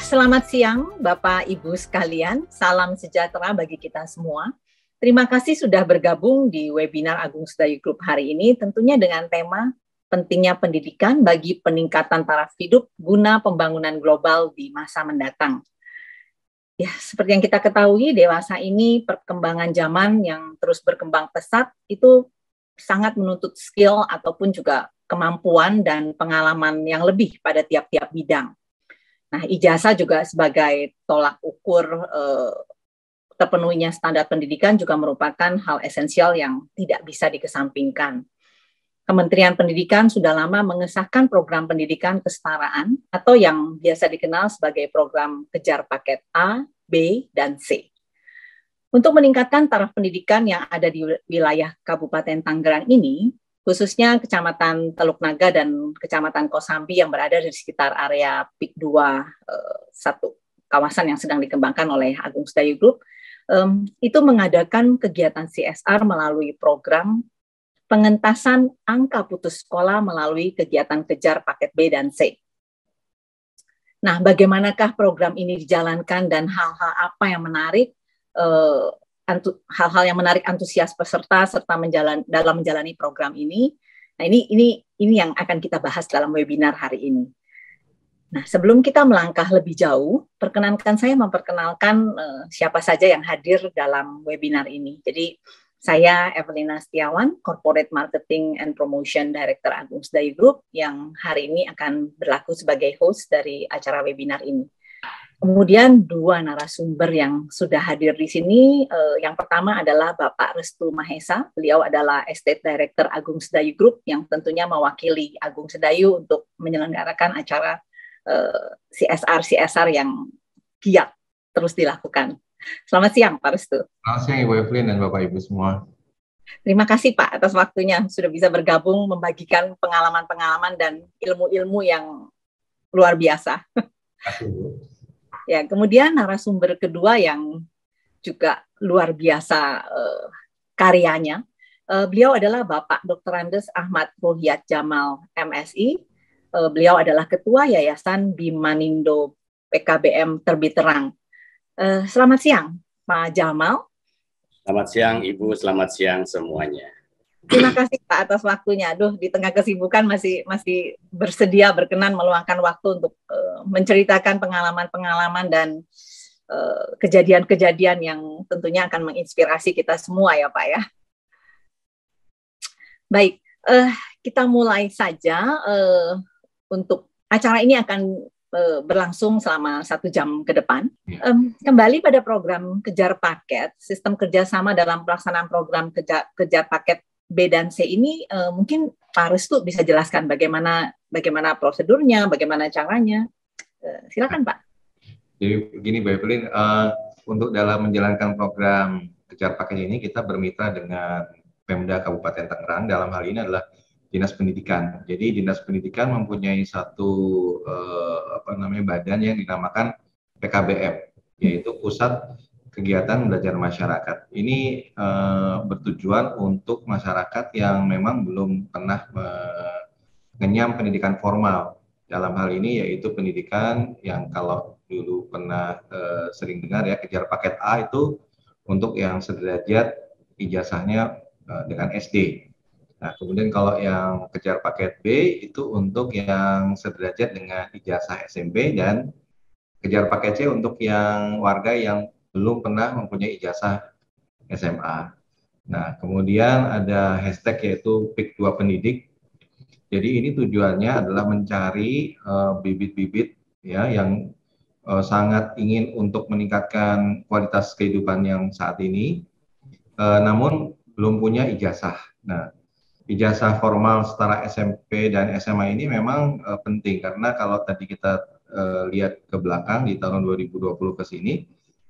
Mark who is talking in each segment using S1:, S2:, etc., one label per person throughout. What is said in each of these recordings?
S1: Selamat siang, Bapak Ibu sekalian. Salam sejahtera bagi kita semua. Terima kasih sudah bergabung di webinar Agung Sedayu Group hari ini, tentunya dengan tema pentingnya pendidikan bagi peningkatan taraf hidup guna pembangunan global di masa mendatang. Ya, seperti yang kita ketahui, dewasa ini perkembangan zaman yang terus berkembang pesat itu sangat menuntut skill ataupun juga kemampuan dan pengalaman yang lebih pada tiap-tiap bidang. Nah, ijazah juga sebagai tolak ukur terpenuhinya standar pendidikan juga merupakan hal esensial yang tidak bisa dikesampingkan. Kementerian Pendidikan sudah lama mengesahkan program pendidikan kesetaraan atau yang biasa dikenal sebagai program kejar paket A, B, dan C. Untuk meningkatkan taraf pendidikan yang ada di wilayah Kabupaten Tangerang ini, khususnya Kecamatan Teluk Naga dan Kecamatan Kosambi yang berada di sekitar area PIK 2, satu kawasan yang sedang dikembangkan oleh Agung Sedayu Group, itu mengadakan kegiatan CSR melalui program pengentasan angka putus sekolah melalui kegiatan kejar paket B dan C. Nah, bagaimanakah program ini dijalankan dan hal-hal apa yang menarik, hal-hal yang menarik antusias peserta serta dalam menjalani program ini. Nah, ini yang akan kita bahas dalam webinar hari ini. Nah, sebelum kita melangkah lebih jauh, perkenankan saya memperkenalkan siapa saja yang hadir dalam webinar ini. Jadi, saya Evelina Setiawan, Corporate Marketing and Promotion Director Agung Sedayu Group, yang hari ini akan berlaku sebagai host dari acara webinar ini. Kemudian dua narasumber yang sudah hadir di sini, yang pertama adalah Bapak Restu Mahesa, beliau adalah Estate Director Agung Sedayu Group yang tentunya mewakili Agung Sedayu untuk menyelenggarakan acara CSR yang giat terus dilakukan. Selamat siang Pak Restu.
S2: Selamat siang Ibu Evelyn dan Bapak Ibu semua.
S1: Terima kasih Pak atas waktunya, sudah bisa bergabung membagikan pengalaman-pengalaman dan ilmu-ilmu yang luar biasa.
S2: Terima kasih Bu.
S1: Ya, kemudian narasumber kedua yang juga luar biasa karyanya, beliau adalah Bapak Dr. Andes Ahmad Ruhyat Jamal, MSI. Beliau adalah Ketua Yayasan Bimanindo PKBM Terbit Terang. Selamat siang, Pak Jamal.
S3: Selamat siang, Ibu. Selamat siang semuanya.
S1: Terima kasih Pak atas waktunya. Aduh, di tengah kesibukan masih bersedia berkenan meluangkan waktu untuk menceritakan pengalaman-pengalaman dan kejadian-kejadian yang tentunya akan menginspirasi kita semua ya Pak ya. Baik, kita mulai saja. Untuk acara ini akan berlangsung selama 1 jam ke depan. Kembali pada program kejar paket, sistem kerjasama dalam pelaksanaan program kejar paket B dan C ini, mungkin Pak Restu bisa jelaskan bagaimana prosedurnya, bagaimana caranya. Silakan Pak.
S2: Jadi begini Mbak Evelyn, untuk dalam menjalankan program kejar paket ini kita bermitra dengan Pemda Kabupaten Tangerang. Dalam hal ini adalah Dinas Pendidikan. Jadi Dinas Pendidikan mempunyai satu badan yang dinamakan PKBM, yaitu Pusat Kegiatan Belajar Masyarakat. Ini bertujuan untuk masyarakat yang memang belum pernah mengenyam pendidikan formal. Dalam hal ini yaitu pendidikan yang kalau dulu pernah sering dengar ya, kejar paket A itu untuk yang sederajat ijazahnya dengan SD. Nah, kemudian kalau yang kejar paket B itu untuk yang sederajat dengan ijazah SMP, dan kejar paket C untuk yang warga yang belum pernah mempunyai ijazah SMA. Nah, kemudian ada hashtag yaitu PIK 2 Pendidik. Jadi ini tujuannya adalah mencari bibit-bibit ya yang sangat ingin untuk meningkatkan kualitas kehidupan yang saat ini, namun belum punya ijazah. Nah, ijazah formal setara SMP dan SMA ini memang penting, karena kalau tadi kita lihat ke belakang di tahun 2020 ke sini,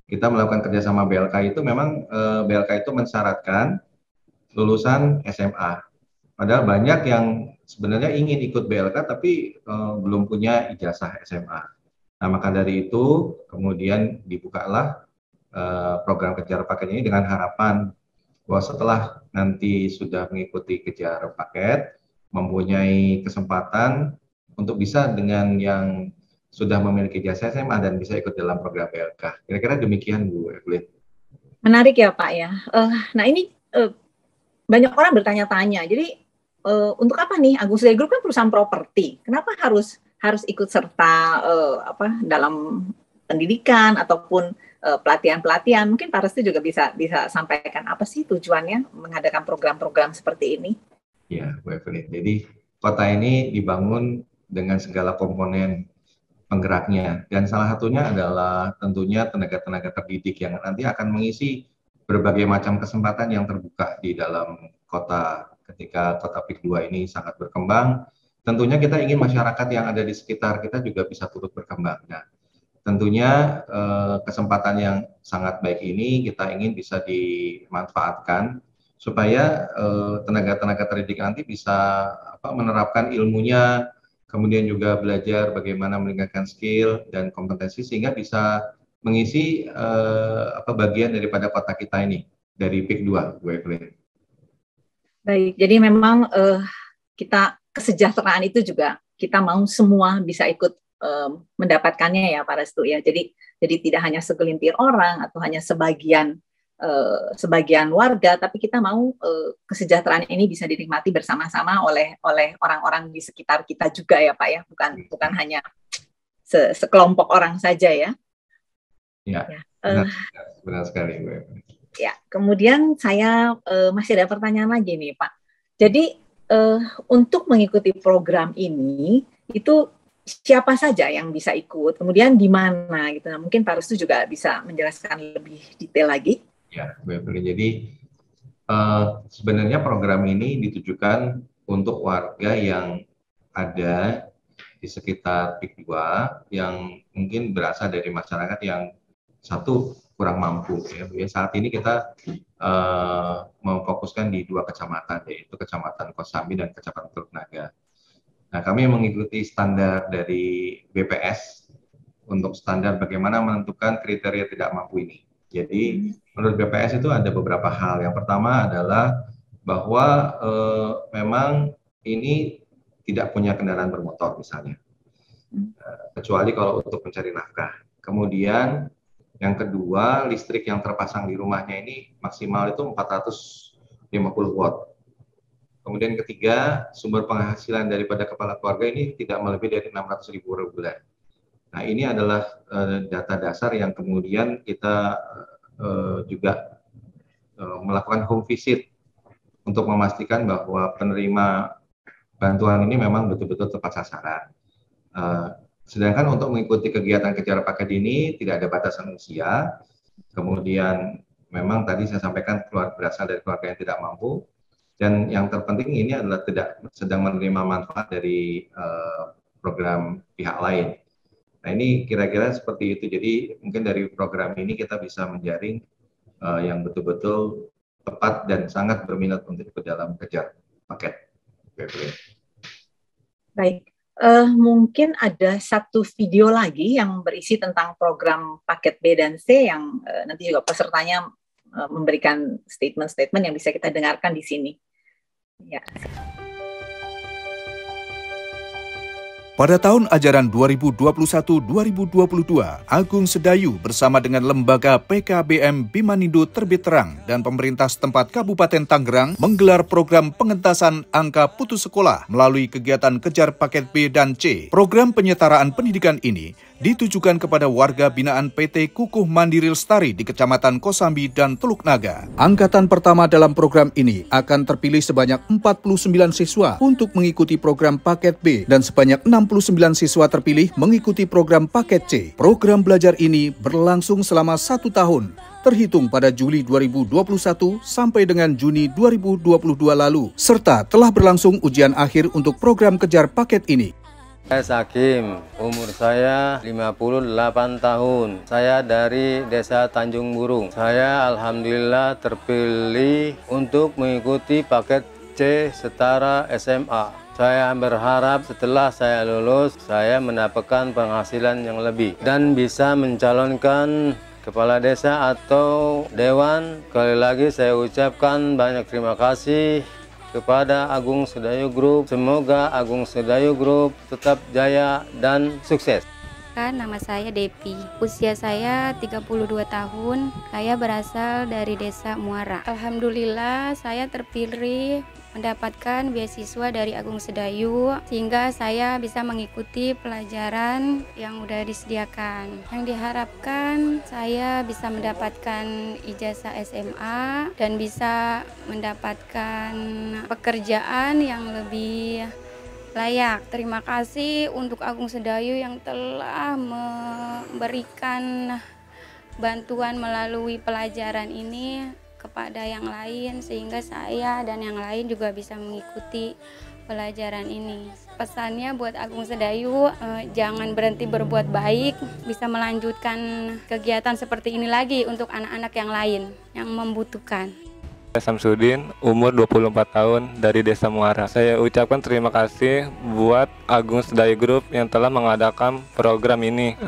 S2: kita melakukan kerjasama BLK itu memang BLK itu mensyaratkan lulusan SMA. Padahal banyak yang sebenarnya ingin ikut BLK tapi belum punya ijazah SMA. Nah, maka dari itu kemudian dibukalah program kejar paket ini dengan harapan bahwa setelah nanti sudah mengikuti kejar paket, mempunyai kesempatan untuk bisa dengan yang sudah memiliki ijazah SMA dan bisa ikut dalam program PLK. Kira-kira demikian Bu Evelyn.
S1: Menarik ya Pak ya. Nah ini banyak orang bertanya-tanya. Jadi untuk apa nih Agung Sedayu Group kan perusahaan properti? Kenapa harus ikut serta dalam pendidikan ataupun pelatihan-pelatihan? Mungkin Pak Restu juga bisa sampaikan apa sih tujuannya mengadakan program-program seperti ini?
S2: Ya, Bu Evelyn. Jadi kota ini dibangun dengan segala komponen penggeraknya, dan salah satunya adalah tentunya tenaga-tenaga terdidik yang nanti akan mengisi berbagai macam kesempatan yang terbuka di dalam kota. Ketika kota PIK 2 ini sangat berkembang, tentunya kita ingin masyarakat yang ada di sekitar kita juga bisa turut berkembang. Nah, tentunya kesempatan yang sangat baik ini kita ingin bisa dimanfaatkan supaya tenaga-tenaga terdidik nanti bisa menerapkan ilmunya, kemudian juga belajar bagaimana meningkatkan skill dan kompetensi sehingga bisa mengisi bagian daripada kota kita ini dari PIK 2, Bu Evelyn.
S1: Baik, jadi memang kita kesejahteraan itu juga kita mau semua bisa ikut mendapatkannya ya Pak Restu ya. Jadi tidak hanya segelintir orang atau hanya sebagian warga, tapi kita mau kesejahteraan ini bisa dinikmati bersama-sama oleh orang-orang di sekitar kita juga ya Pak ya, bukan hanya sekelompok orang saja ya.
S2: Ya, benar sekali Bu.
S1: Ya, kemudian saya masih ada pertanyaan lagi nih Pak. Jadi untuk mengikuti program ini itu siapa saja yang bisa ikut, kemudian di mana gitu. Nah, mungkin Pak Restu juga bisa menjelaskan lebih detail lagi.
S2: Ya, Bu Evelyn. Jadi sebenarnya program ini ditujukan untuk warga yang ada di sekitar PIK 2 yang mungkin berasal dari masyarakat yang satu kurang mampu. Ya. Saat ini kita memfokuskan di 2 kecamatan, yaitu Kecamatan Kosambi dan Kecamatan Teluk Naga. Nah, kami mengikuti standar dari BPS untuk standar bagaimana menentukan kriteria tidak mampu ini. Jadi menurut BPS itu ada beberapa hal. Yang pertama adalah bahwa memang ini tidak punya kendaraan bermotor misalnya, kecuali kalau untuk mencari nafkah. Kemudian yang kedua, listrik yang terpasang di rumahnya ini maksimal itu 450 watt. Kemudian ketiga, sumber penghasilan daripada kepala keluarga ini tidak melebihi dari 600.000 per bulan. Nah, ini adalah data dasar yang kemudian kita juga melakukan home visit untuk memastikan bahwa penerima bantuan ini memang betul-betul tepat sasaran. Sedangkan untuk mengikuti kegiatan kejar paket ini tidak ada batasan usia. Kemudian memang tadi saya sampaikan berasal dari keluarga yang tidak mampu. Dan yang terpenting ini adalah tidak sedang menerima manfaat dari program pihak lain. Nah, ini kira-kira seperti itu. Jadi mungkin dari program ini kita bisa menjaring yang betul-betul tepat dan sangat berminat untuk ikut dalam kejar paket.
S1: Baik, mungkin ada satu video lagi yang berisi tentang program paket B dan C yang nanti juga pesertanya memberikan statement-statement yang bisa kita dengarkan di sini. Ya.
S4: Pada tahun ajaran 2021-2022, Agung Sedayu bersama dengan lembaga PKBM Bimanindo Terbit Terang dan pemerintah setempat Kabupaten Tangerang menggelar program pengentasan angka putus sekolah melalui kegiatan kejar paket B dan C. Program penyetaraan pendidikan ini ditujukan kepada warga binaan PT Kukuh Mandiri Lestari di Kecamatan Kosambi dan Teluk Naga. Angkatan pertama dalam program ini akan terpilih sebanyak 49 siswa untuk mengikuti program paket B dan sebanyak 69 siswa terpilih mengikuti program paket C. Program belajar ini berlangsung selama 1 tahun, terhitung pada Juli 2021 sampai dengan Juni 2022 lalu, serta telah berlangsung ujian akhir untuk program kejar paket ini.
S5: Saya Sakim, umur saya 58 tahun. Saya dari Desa Tanjung Burung. Saya alhamdulillah terpilih untuk mengikuti paket C setara SMA. Saya berharap setelah saya lulus, saya mendapatkan penghasilan yang lebih dan bisa mencalonkan kepala desa atau dewan. Sekali lagi saya ucapkan banyak terima kasih kepada Agung Sedayu Group. Semoga Agung Sedayu Group tetap jaya dan sukses.
S6: Perkenalkan, nama saya Depi. Usia saya 32 tahun. Saya berasal dari Desa Muara. Alhamdulillah saya terpilih mendapatkan beasiswa dari Agung Sedayu sehingga saya bisa mengikuti pelajaran yang sudah disediakan. Yang diharapkan saya bisa mendapatkan ijazah SMA dan bisa mendapatkan pekerjaan yang lebih layak. Terima kasih untuk Agung Sedayu yang telah memberikan bantuan melalui pelajaran ini kepada yang lain sehingga saya dan yang lain juga bisa mengikuti pelajaran ini. Pesannya buat Agung Sedayu, jangan berhenti berbuat baik, bisa melanjutkan kegiatan seperti ini lagi untuk anak-anak yang lain yang membutuhkan.
S7: Samsudin, umur 24 tahun dari Desa Muara. Saya ucapkan terima kasih buat Agung Sedayu Group yang telah mengadakan program ini.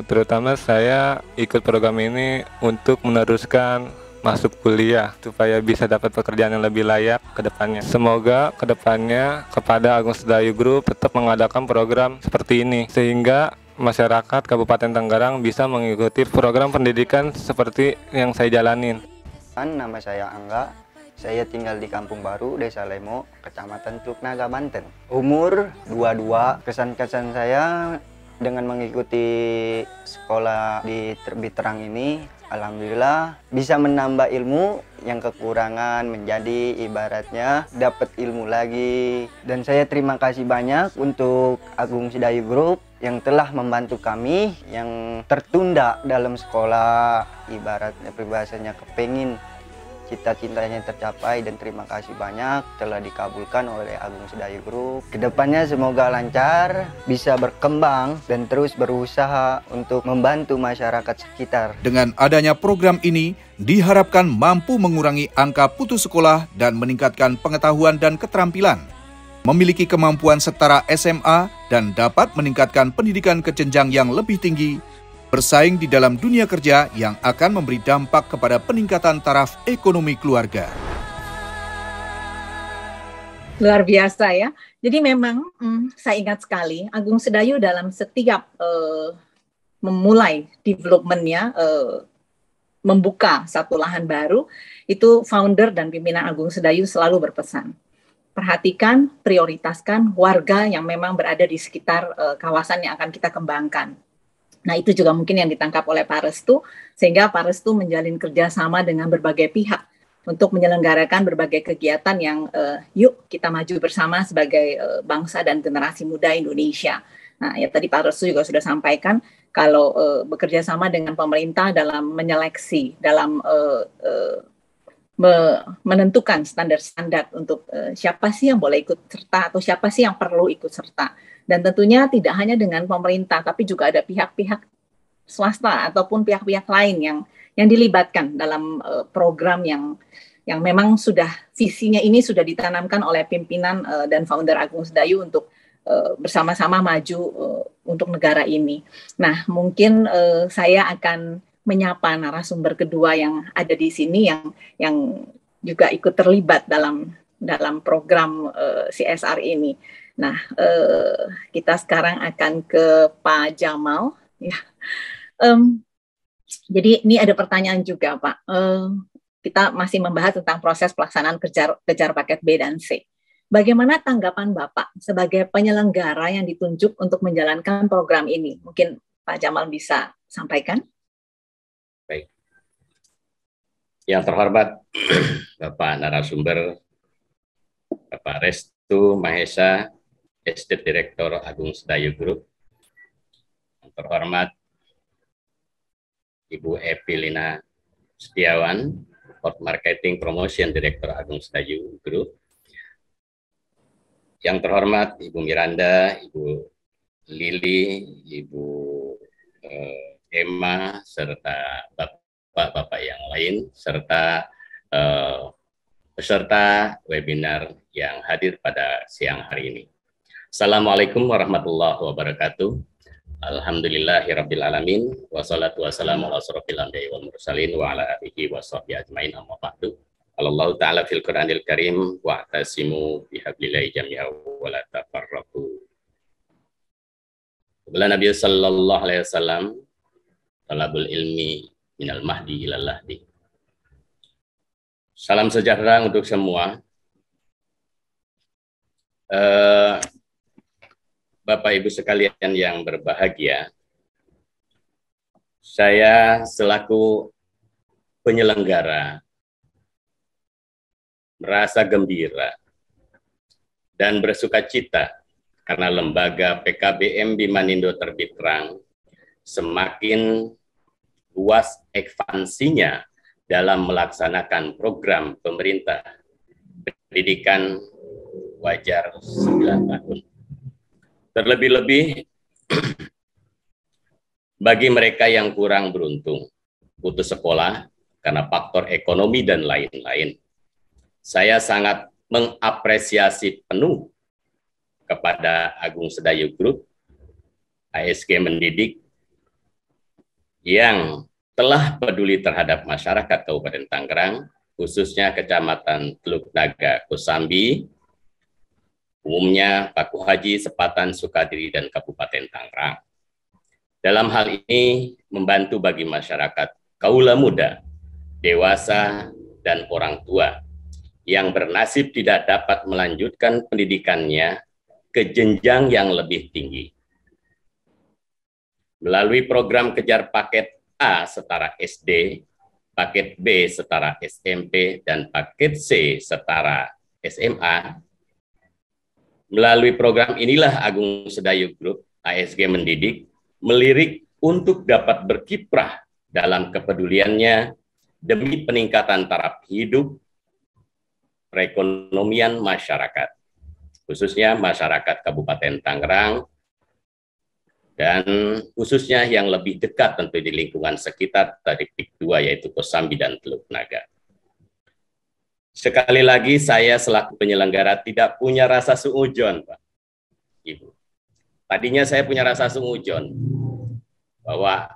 S7: Terutama saya ikut program ini untuk meneruskan masuk kuliah supaya bisa dapat pekerjaan yang lebih layak ke depannya. Semoga ke depannya kepada Agung Sedayu Group tetap mengadakan program seperti ini sehingga masyarakat Kabupaten Tangerang bisa mengikuti program pendidikan seperti yang saya jalanin.
S8: Nama saya Angga, saya tinggal di Kampung Baru, Desa Lemo, Kecamatan Teluk Naga, Banten. Umur 22, kesan-kesan saya dengan mengikuti sekolah di Terbit Terang ini, alhamdulillah bisa menambah ilmu yang kekurangan menjadi ibaratnya dapat ilmu lagi. Dan saya terima kasih banyak untuk Agung Sedayu Group yang telah membantu kami yang tertunda dalam sekolah, ibaratnya peribahasanya kepengin cita-citanya tercapai, dan terima kasih banyak telah dikabulkan oleh Agung Sedayu Group. Kedepannya semoga lancar, bisa berkembang dan terus berusaha untuk membantu masyarakat sekitar.
S4: Dengan adanya program ini, diharapkan mampu mengurangi angka putus sekolah dan meningkatkan pengetahuan dan keterampilan, memiliki kemampuan setara SMA dan dapat meningkatkan pendidikan ke jenjang yang lebih tinggi, bersaing di dalam dunia kerja yang akan memberi dampak kepada peningkatan taraf ekonomi keluarga.
S1: Luar biasa ya. Jadi memang saya ingat sekali Agung Sedayu dalam setiap memulai development-nya, membuka satu lahan baru, itu founder dan pimpinan Agung Sedayu selalu berpesan, perhatikan, prioritaskan warga yang memang berada di sekitar kawasan yang akan kita kembangkan. Nah, itu juga mungkin yang ditangkap oleh Pak Restu, sehingga Pak Restu menjalin kerjasama dengan berbagai pihak untuk menyelenggarakan berbagai kegiatan yang yuk kita maju bersama sebagai bangsa dan generasi muda Indonesia. Nah, ya tadi Pak Restu juga sudah sampaikan kalau bekerja sama dengan pemerintah dalam menyeleksi, dalam menentukan standar-standar untuk siapa sih yang boleh ikut serta atau siapa sih yang perlu ikut serta. Dan tentunya tidak hanya dengan pemerintah, tapi juga ada pihak-pihak swasta ataupun pihak-pihak lain yang dilibatkan dalam program yang memang sudah visinya ini sudah ditanamkan oleh pimpinan dan founder Agung Sedayu untuk bersama-sama maju untuk negara ini. Nah, mungkin saya akan menyapa narasumber kedua yang ada di sini yang juga ikut terlibat dalam program CSR ini. Nah, kita sekarang akan ke Pak Jamal. Ya. Jadi ini ada pertanyaan juga, Pak. Kita masih membahas tentang proses pelaksanaan kejar paket B dan C. Bagaimana tanggapan Bapak sebagai penyelenggara yang ditunjuk untuk menjalankan program ini? Mungkin Pak Jamal bisa sampaikan.
S3: Baik. Yang terhormat Bapak narasumber, Bapak Restu Mahesa, Estate Director Agung Sedayu Group. Yang terhormat Ibu Epilina Setiawan, Port Marketing Promotion Director Agung Sedayu Group. Yang terhormat Ibu Miranda, Ibu Lili, Ibu Emma, serta bapak-bapak yang lain, serta peserta webinar yang hadir pada siang hari ini. Assalamualaikum warahmatullahi wabarakatuh. Alhamdulillahirrabbilalamin. Wassalatu wassalamu ala asrofil anbiya'i wal mursalin wa ala alihi wa sahbihi ajmain, amma ba'du. Allah Ta'ala fil Qur'anil Karim wa'tasimu bihablillahi jami'a wa la tafarraqu. Bila Nabi sallallahu alaihi wasallam, talabul ilmi minal mahdi ilal lahdi. Salam sejahtera untuk semua. Bapak Ibu sekalian yang berbahagia, saya selaku penyelenggara merasa gembira dan bersukacita karena lembaga PKBM Bimanindo Terbit Terang semakin luas ekspansinya dalam melaksanakan program pemerintah pendidikan wajar 9 tahun. Terlebih-lebih bagi mereka yang kurang beruntung, putus sekolah karena faktor ekonomi dan lain-lain. Saya sangat mengapresiasi penuh kepada Agung Sedayu Group, ASG Mendidik, yang telah peduli terhadap masyarakat Kabupaten Tangerang, khususnya Kecamatan Teluk Naga, Kosambi, umumnya Paku Haji, Sepatan, Sukadiri, dan Kabupaten Tangerang. Dalam hal ini membantu bagi masyarakat kaula muda, dewasa, dan orang tua yang bernasib tidak dapat melanjutkan pendidikannya ke jenjang yang lebih tinggi. Melalui program Kejar Paket A setara SD, Paket B setara SMP, dan Paket C setara SMA, melalui program inilah Agung Sedayu Group, ASG Mendidik, melirik untuk dapat berkiprah dalam kepeduliannya demi peningkatan taraf hidup perekonomian masyarakat, khususnya masyarakat Kabupaten Tangerang, dan khususnya yang lebih dekat tentu di lingkungan sekitar dari PIK 2, yaitu Kosambi dan Teluk Naga. Sekali lagi saya selaku penyelenggara tidak punya rasa suudzon, Pak, Ibu. Tadinya saya punya rasa suudzon bahwa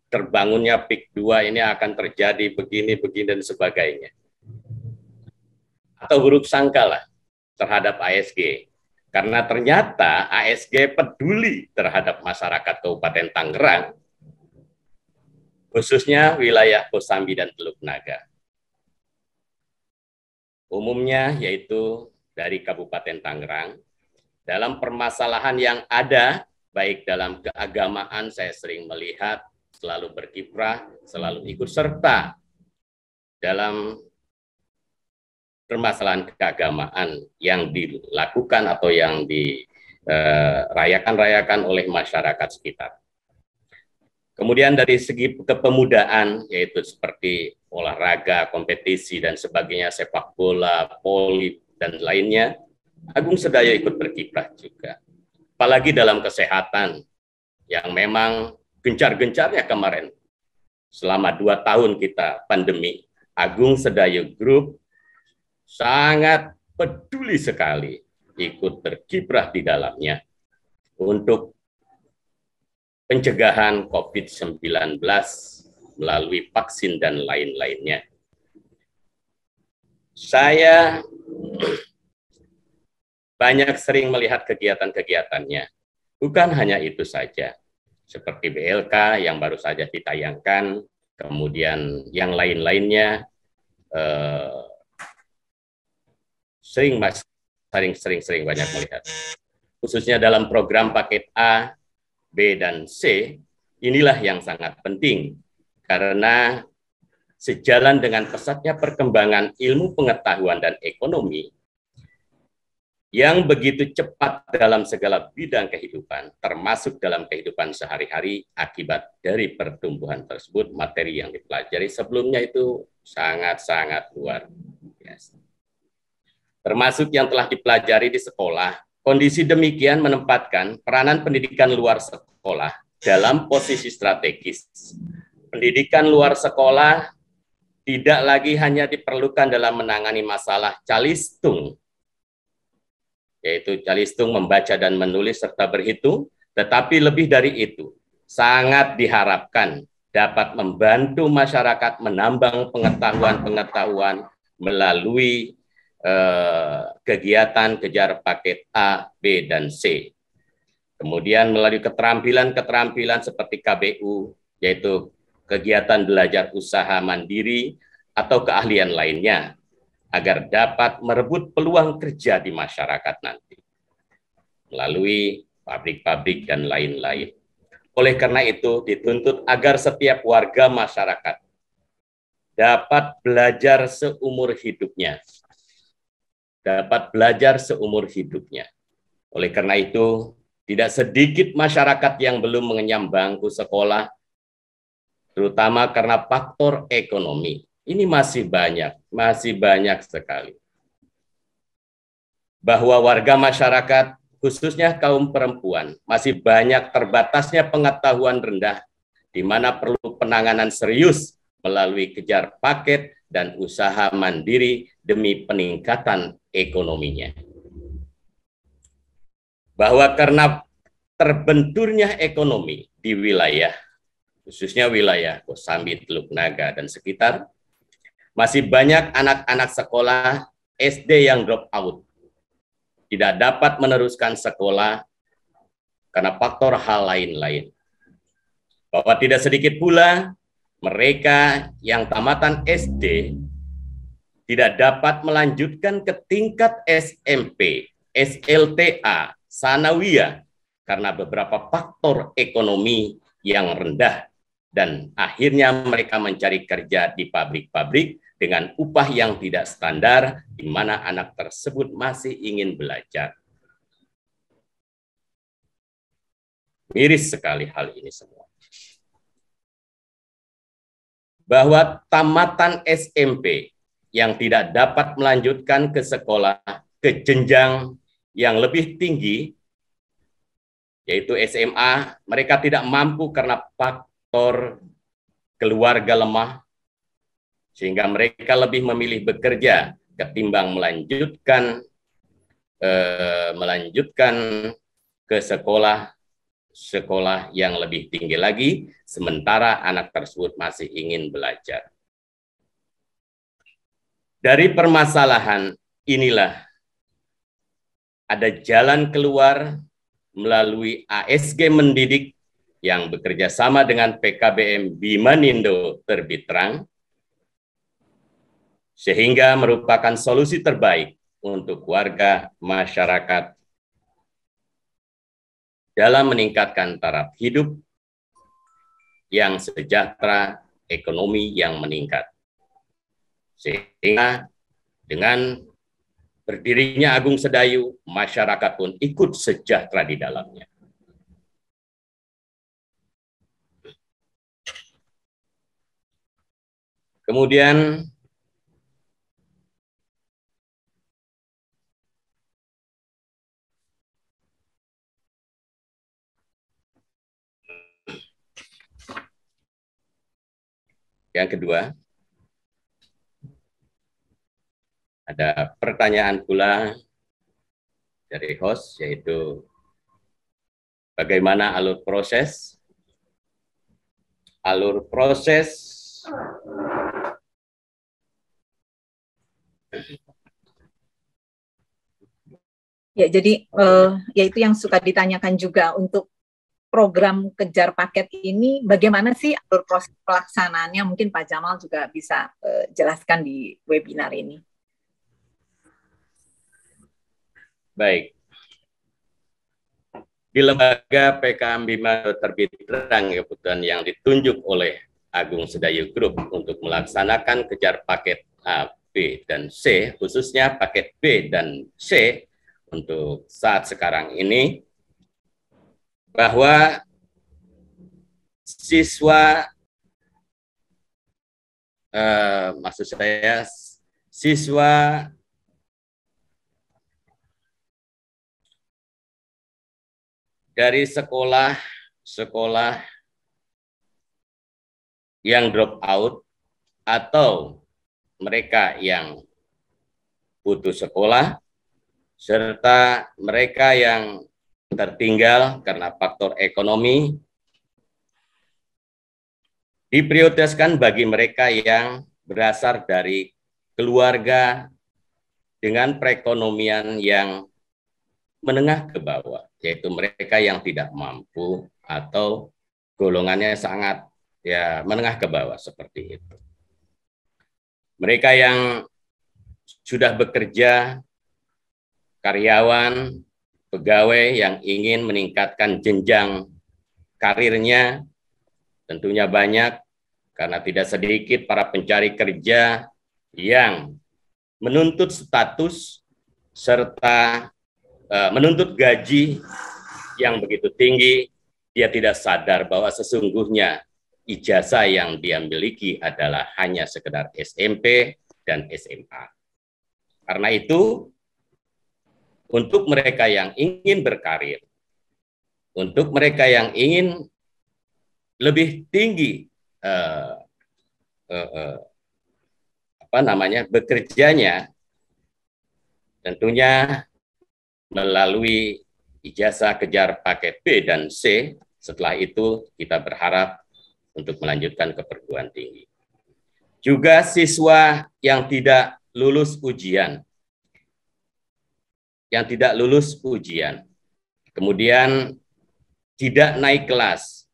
S3: terbangunnya PIK 2 ini akan terjadi begini, dan sebagainya. Atau buruk sangka lah terhadap ASG. Karena ternyata ASG peduli terhadap masyarakat Kabupaten Tangerang, khususnya wilayah Kosambi dan Teluk Naga. Umumnya yaitu dari Kabupaten Tangerang, dalam permasalahan yang ada, baik dalam keagamaan saya sering melihat, selalu berkiprah, selalu ikut serta dalam permasalahan keagamaan yang dilakukan atau yang dirayakan oleh masyarakat sekitar. Kemudian dari segi kepemudaan, yaitu seperti olahraga, kompetisi, dan sebagainya, sepak bola, voli, dan lainnya, Agung Sedayu ikut berkiprah juga. Apalagi dalam kesehatan, yang memang gencar-gencarnya kemarin, selama 2 tahun kita pandemi, Agung Sedayu Group sangat peduli sekali ikut berkiprah di dalamnya untuk pencegahan COVID-19 melalui vaksin dan lain-lainnya. Saya banyak sering melihat kegiatan-kegiatannya. Bukan hanya itu saja, seperti BLK yang baru saja ditayangkan, kemudian yang lain-lainnya, sering banyak melihat. Khususnya dalam program paket A, B, dan C, inilah yang sangat penting. Karena sejalan dengan pesatnya perkembangan ilmu pengetahuan dan ekonomi yang begitu cepat dalam segala bidang kehidupan, termasuk dalam kehidupan sehari-hari akibat dari pertumbuhan tersebut, materi yang dipelajari sebelumnya itu sangat-sangat luar biasa. Termasuk yang telah dipelajari di sekolah. Kondisi demikian menempatkan peranan pendidikan luar sekolah dalam posisi strategis. Pendidikan luar sekolah tidak lagi hanya diperlukan dalam menangani masalah calistung, yaitu calistung membaca dan menulis serta berhitung, tetapi lebih dari itu, sangat diharapkan dapat membantu masyarakat menambang pengetahuan-pengetahuan melalui kegiatan kejar paket A, B, dan C. Kemudian melalui keterampilan-keterampilan seperti KBU, yaitu kegiatan belajar usaha mandiri atau keahlian lainnya, agar dapat merebut peluang kerja di masyarakat nanti, melalui pabrik-pabrik dan lain-lain. Oleh karena itu, dituntut agar setiap warga masyarakat dapat belajar seumur hidupnya. Oleh karena itu, tidak sedikit masyarakat yang belum mengenyam bangku sekolah, terutama karena faktor ekonomi. Ini masih banyak sekali. Bahwa warga masyarakat, khususnya kaum perempuan, masih banyak terbatasnya pengetahuan rendah, di mana perlu penanganan serius melalui kejar paket dan usaha mandiri demi peningkatan ekonominya. Bahwa karena terbenturnya ekonomi di wilayah, khususnya wilayah Kosambi, Teluk Naga, dan sekitar, masih banyak anak-anak sekolah SD yang drop out, tidak dapat meneruskan sekolah karena faktor hal lain-lain. Bahwa tidak sedikit pula mereka yang tamatan SD tidak dapat melanjutkan ke tingkat SMP, SLTA, Sanawiyah, karena beberapa faktor ekonomi yang rendah, dan akhirnya mereka mencari kerja di pabrik-pabrik dengan upah yang tidak standar, di mana anak tersebut masih ingin belajar. Miris sekali hal ini semua. Bahwa tamatan SMP yang tidak dapat melanjutkan ke sekolah ke jenjang yang lebih tinggi, yaitu SMA, mereka tidak mampu karena faktor keluarga lemah, sehingga mereka lebih memilih bekerja ketimbang melanjutkan ke sekolah yang lebih tinggi lagi, sementara anak tersebut masih ingin belajar. Dari permasalahan inilah ada jalan keluar melalui ASG Mendidik yang bekerja sama dengan PKBM Bimanindo Terbit Terang, sehingga merupakan solusi terbaik untuk warga masyarakat dalam meningkatkan taraf hidup yang sejahtera, ekonomi yang meningkat. Sehingga dengan berdirinya Agung Sedayu, masyarakat pun ikut sejahtera di dalamnya. Kemudian yang kedua, ada pertanyaan pula dari host, yaitu bagaimana alur proses
S1: ya, jadi yaitu yang suka ditanyakan juga untuk program kejar paket ini, bagaimana sih alur proses pelaksanaannya? Mungkin Pak Jamal juga bisa jelaskan di webinar ini.
S3: Baik. Di lembaga PKM Bimanindo Terbit Terang, kebetulan yang ditunjuk oleh Agung Sedayu Group untuk melaksanakan kejar paket A, B, dan C, khususnya paket B dan C untuk saat sekarang ini, bahwa siswa, siswa dari sekolah yang drop out atau mereka yang putus sekolah, serta mereka yang tertinggal karena faktor ekonomi, diprioritaskan bagi mereka yang berasal dari keluarga dengan perekonomian yang menengah ke bawah, yaitu mereka yang tidak mampu atau golongannya sangat menengah ke bawah seperti itu. Mereka yang sudah bekerja, karyawan, pegawai yang ingin meningkatkan jenjang karirnya, tentunya banyak, karena tidak sedikit para pencari kerja yang menuntut status serta menuntut gaji yang begitu tinggi. Dia tidak sadar bahwa sesungguhnya ijazah yang dia miliki adalah hanya sekedar SMP dan SMA. Karena itu, untuk mereka yang ingin berkarir, untuk mereka yang ingin lebih tinggi bekerjanya, tentunya melalui ijazah kejar paket B dan C. Setelah itu kita berharap untuk melanjutkan ke perguruan tinggi. Juga siswa yang tidak lulus ujian, kemudian tidak naik kelas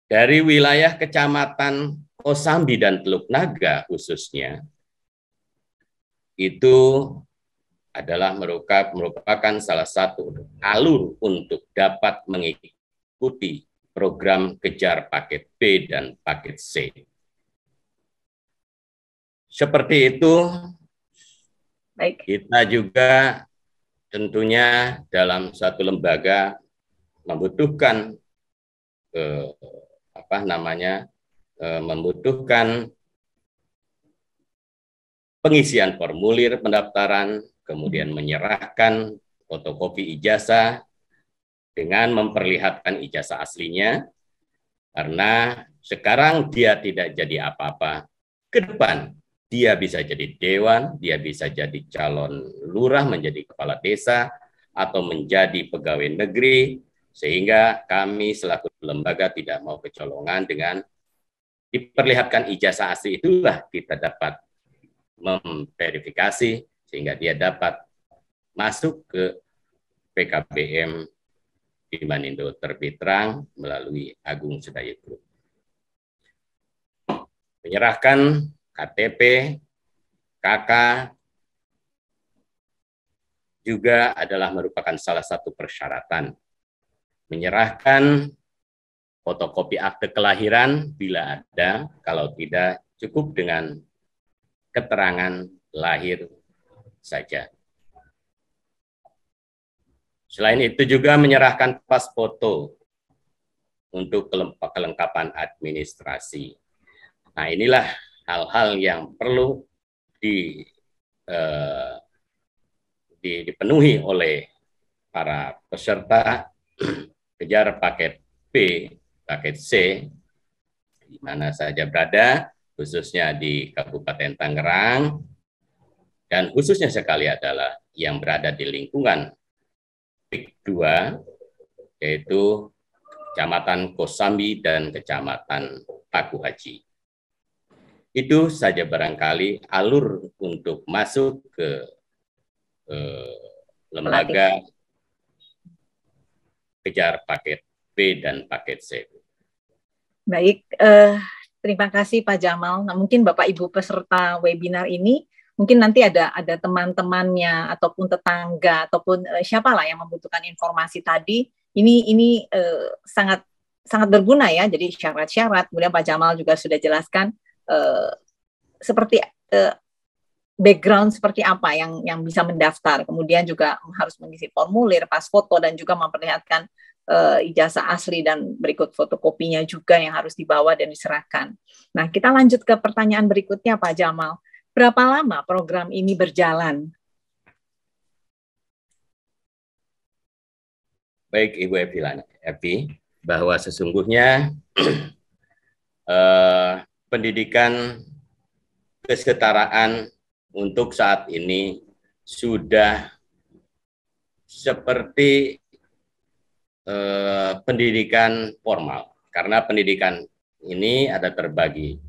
S3: dari wilayah Kecamatan Kosambi dan Teluk Naga khususnya, itu adalah merupakan salah satu alur untuk dapat mengikuti program kejar paket B dan paket C. Seperti itu, baik. Kita juga tentunya dalam satu lembaga membutuhkan membutuhkan pengisian formulir pendaftaran, kemudian menyerahkan fotokopi ijazah dengan memperlihatkan ijazah aslinya, karena sekarang dia tidak jadi apa-apa. Ke depan dia bisa jadi dewan, dia bisa jadi calon lurah, menjadi kepala desa, atau menjadi pegawai negeri, sehingga kami selaku lembaga tidak mau kecolongan dengan diperlihatkan ijazah asli. Itulah kita dapat memverifikasi sehingga dia dapat masuk ke PKBM Bimanindo Terbit Terang melalui Agung Sedayu Group. Menyerahkan KTP, KK juga adalah merupakan salah satu persyaratan. Menyerahkan fotokopi akte kelahiran bila ada, kalau tidak cukup dengan keterangan lahir saja. Selain itu juga menyerahkan pas foto untuk kelengkapan administrasi. Nah, inilah hal-hal yang perlu dipenuhi oleh para peserta kejar paket B, paket C, di mana saja berada, khususnya di Kabupaten Tangerang, dan khususnya sekali adalah yang berada di lingkungan PIK 2, yaitu Kecamatan Kosambi dan Kecamatan Paku Haji. Itu saja barangkali alur untuk masuk ke lembaga kejar paket B dan paket C.
S1: Baik, terima kasih Pak Jamal. Nah, mungkin Bapak Ibu peserta webinar ini, mungkin nanti ada teman-temannya ataupun tetangga ataupun siapalah yang membutuhkan informasi tadi. Ini sangat berguna ya. Jadi syarat-syarat. Kemudian Pak Jamal juga sudah jelaskan seperti background seperti apa yang bisa mendaftar. Kemudian juga harus mengisi formulir, pas foto, dan juga memperlihatkan ijazah asli dan berikut fotokopinya juga yang harus dibawa dan diserahkan. Nah, kita lanjut ke pertanyaan berikutnya Pak Jamal. Berapa lama program ini berjalan?
S3: Baik Ibu Epi, bahwa sesungguhnya pendidikan kesetaraan untuk saat ini sudah seperti pendidikan formal, karena pendidikan ini ada terbagi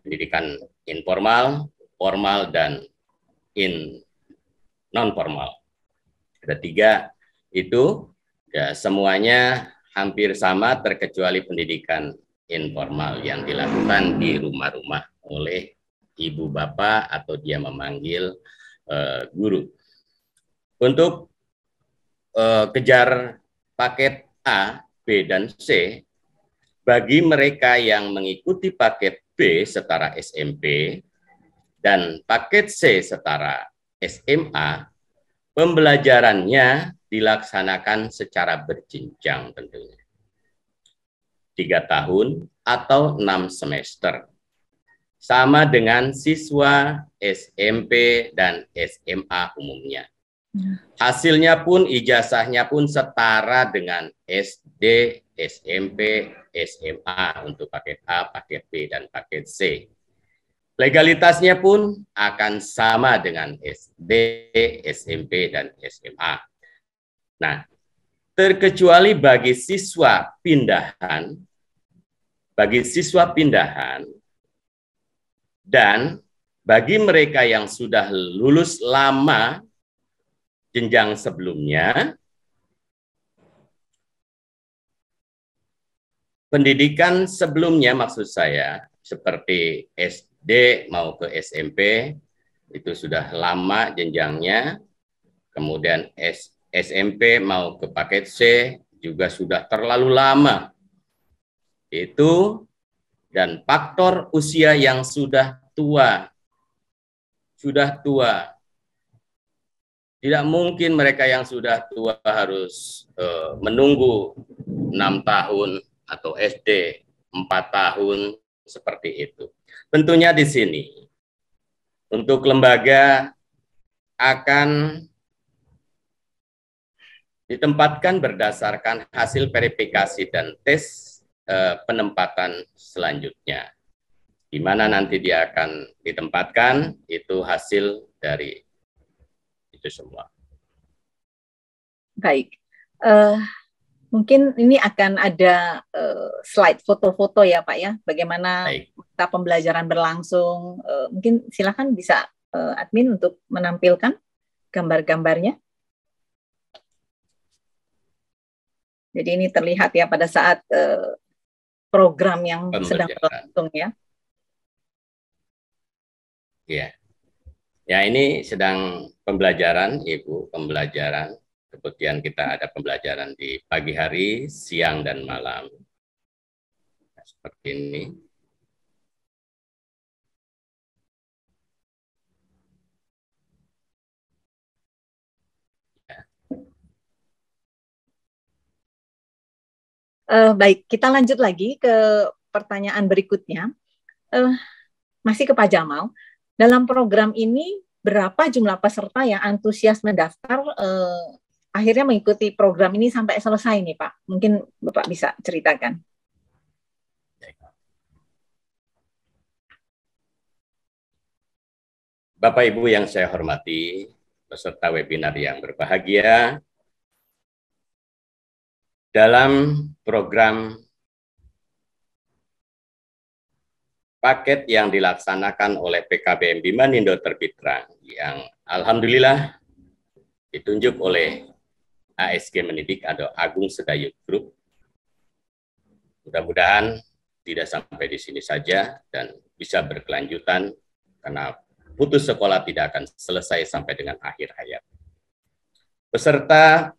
S3: pendidikan informal, formal, dan non formal. Ada 3 itu ya semuanya hampir sama terkecuali pendidikan informal yang dilakukan di rumah-rumah oleh ibu bapak atau dia memanggil guru. Untuk kejar paket A, B, dan C, bagi mereka yang mengikuti paket B setara SMP dan paket C setara SMA, pembelajarannya dilaksanakan secara berjenjang tentunya. 3 tahun atau 6 semester. Sama dengan siswa SMP dan SMA umumnya. Hasilnya pun, ijazahnya pun setara dengan SD, SMP, SMA untuk paket A, paket B, dan paket C. Legalitasnya pun akan sama dengan SD, SMP, dan SMA. Nah, terkecuali bagi siswa pindahan, dan bagi mereka yang sudah lulus lama jenjang sebelumnya, pendidikan sebelumnya maksud saya seperti SD mau ke SMP itu sudah lama jenjangnya, kemudian SMP mau ke paket C juga sudah terlalu lama. Itu dan faktor usia yang sudah tua. Tidak mungkin mereka yang sudah tua harus menunggu 6 tahun atau SD 4 tahun seperti itu. Tentunya di sini untuk lembaga akan ditempatkan berdasarkan hasil verifikasi dan tes penempatan selanjutnya. Di mana nanti dia akan ditempatkan, itu hasil dari itu semua.
S1: Baik. Mungkin ini akan ada slide foto-foto ya Pak ya, bagaimana kita pembelajaran berlangsung. Mungkin silakan bisa admin untuk menampilkan gambar-gambarnya. Jadi ini terlihat ya pada saat program yang sedang berlangsung ya.
S3: Iya. Ya ini sedang pembelajaran Ibu, pembelajaran. Kemudian kita ada pembelajaran di pagi hari, siang, dan malam. Nah, seperti ini.
S1: Baik, kita lanjut lagi ke pertanyaan berikutnya. Masih ke Pak Jamal. Dalam program ini, berapa jumlah peserta yang antusias mendaftar akhirnya mengikuti program ini sampai selesai nih Pak? Mungkin Bapak bisa ceritakan.
S3: Bapak Ibu yang saya hormati, peserta webinar yang berbahagia, dalam program paket yang dilaksanakan oleh PKBM Bimanindo Terbit Terang yang alhamdulillah ditunjuk oleh ASG Mendidik atau Agung Sedayu Group. Mudah-mudahan tidak sampai di sini saja dan bisa berkelanjutan karena putus sekolah tidak akan selesai sampai dengan akhir hayat. Peserta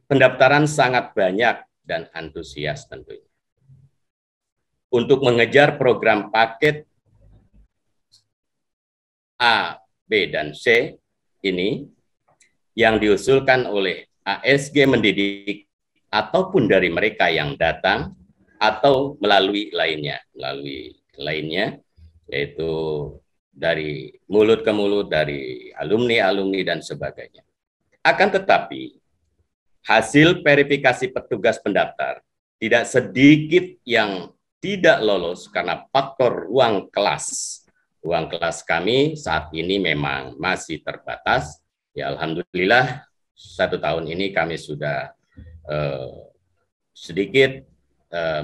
S3: pendaftaran sangat banyak dan antusias tentunya. Untuk mengejar program paket A, B, dan C ini yang diusulkan oleh ASG Mendidik ataupun dari mereka yang datang atau melalui lainnya, yaitu dari mulut ke mulut, dari alumni-alumni dan sebagainya. Akan tetapi hasil verifikasi petugas pendaftar tidak sedikit yang tidak lolos karena faktor ruang kelas. Ruang kelas kami saat ini memang masih terbatas. Ya alhamdulillah 1 tahun ini kami sudah sedikit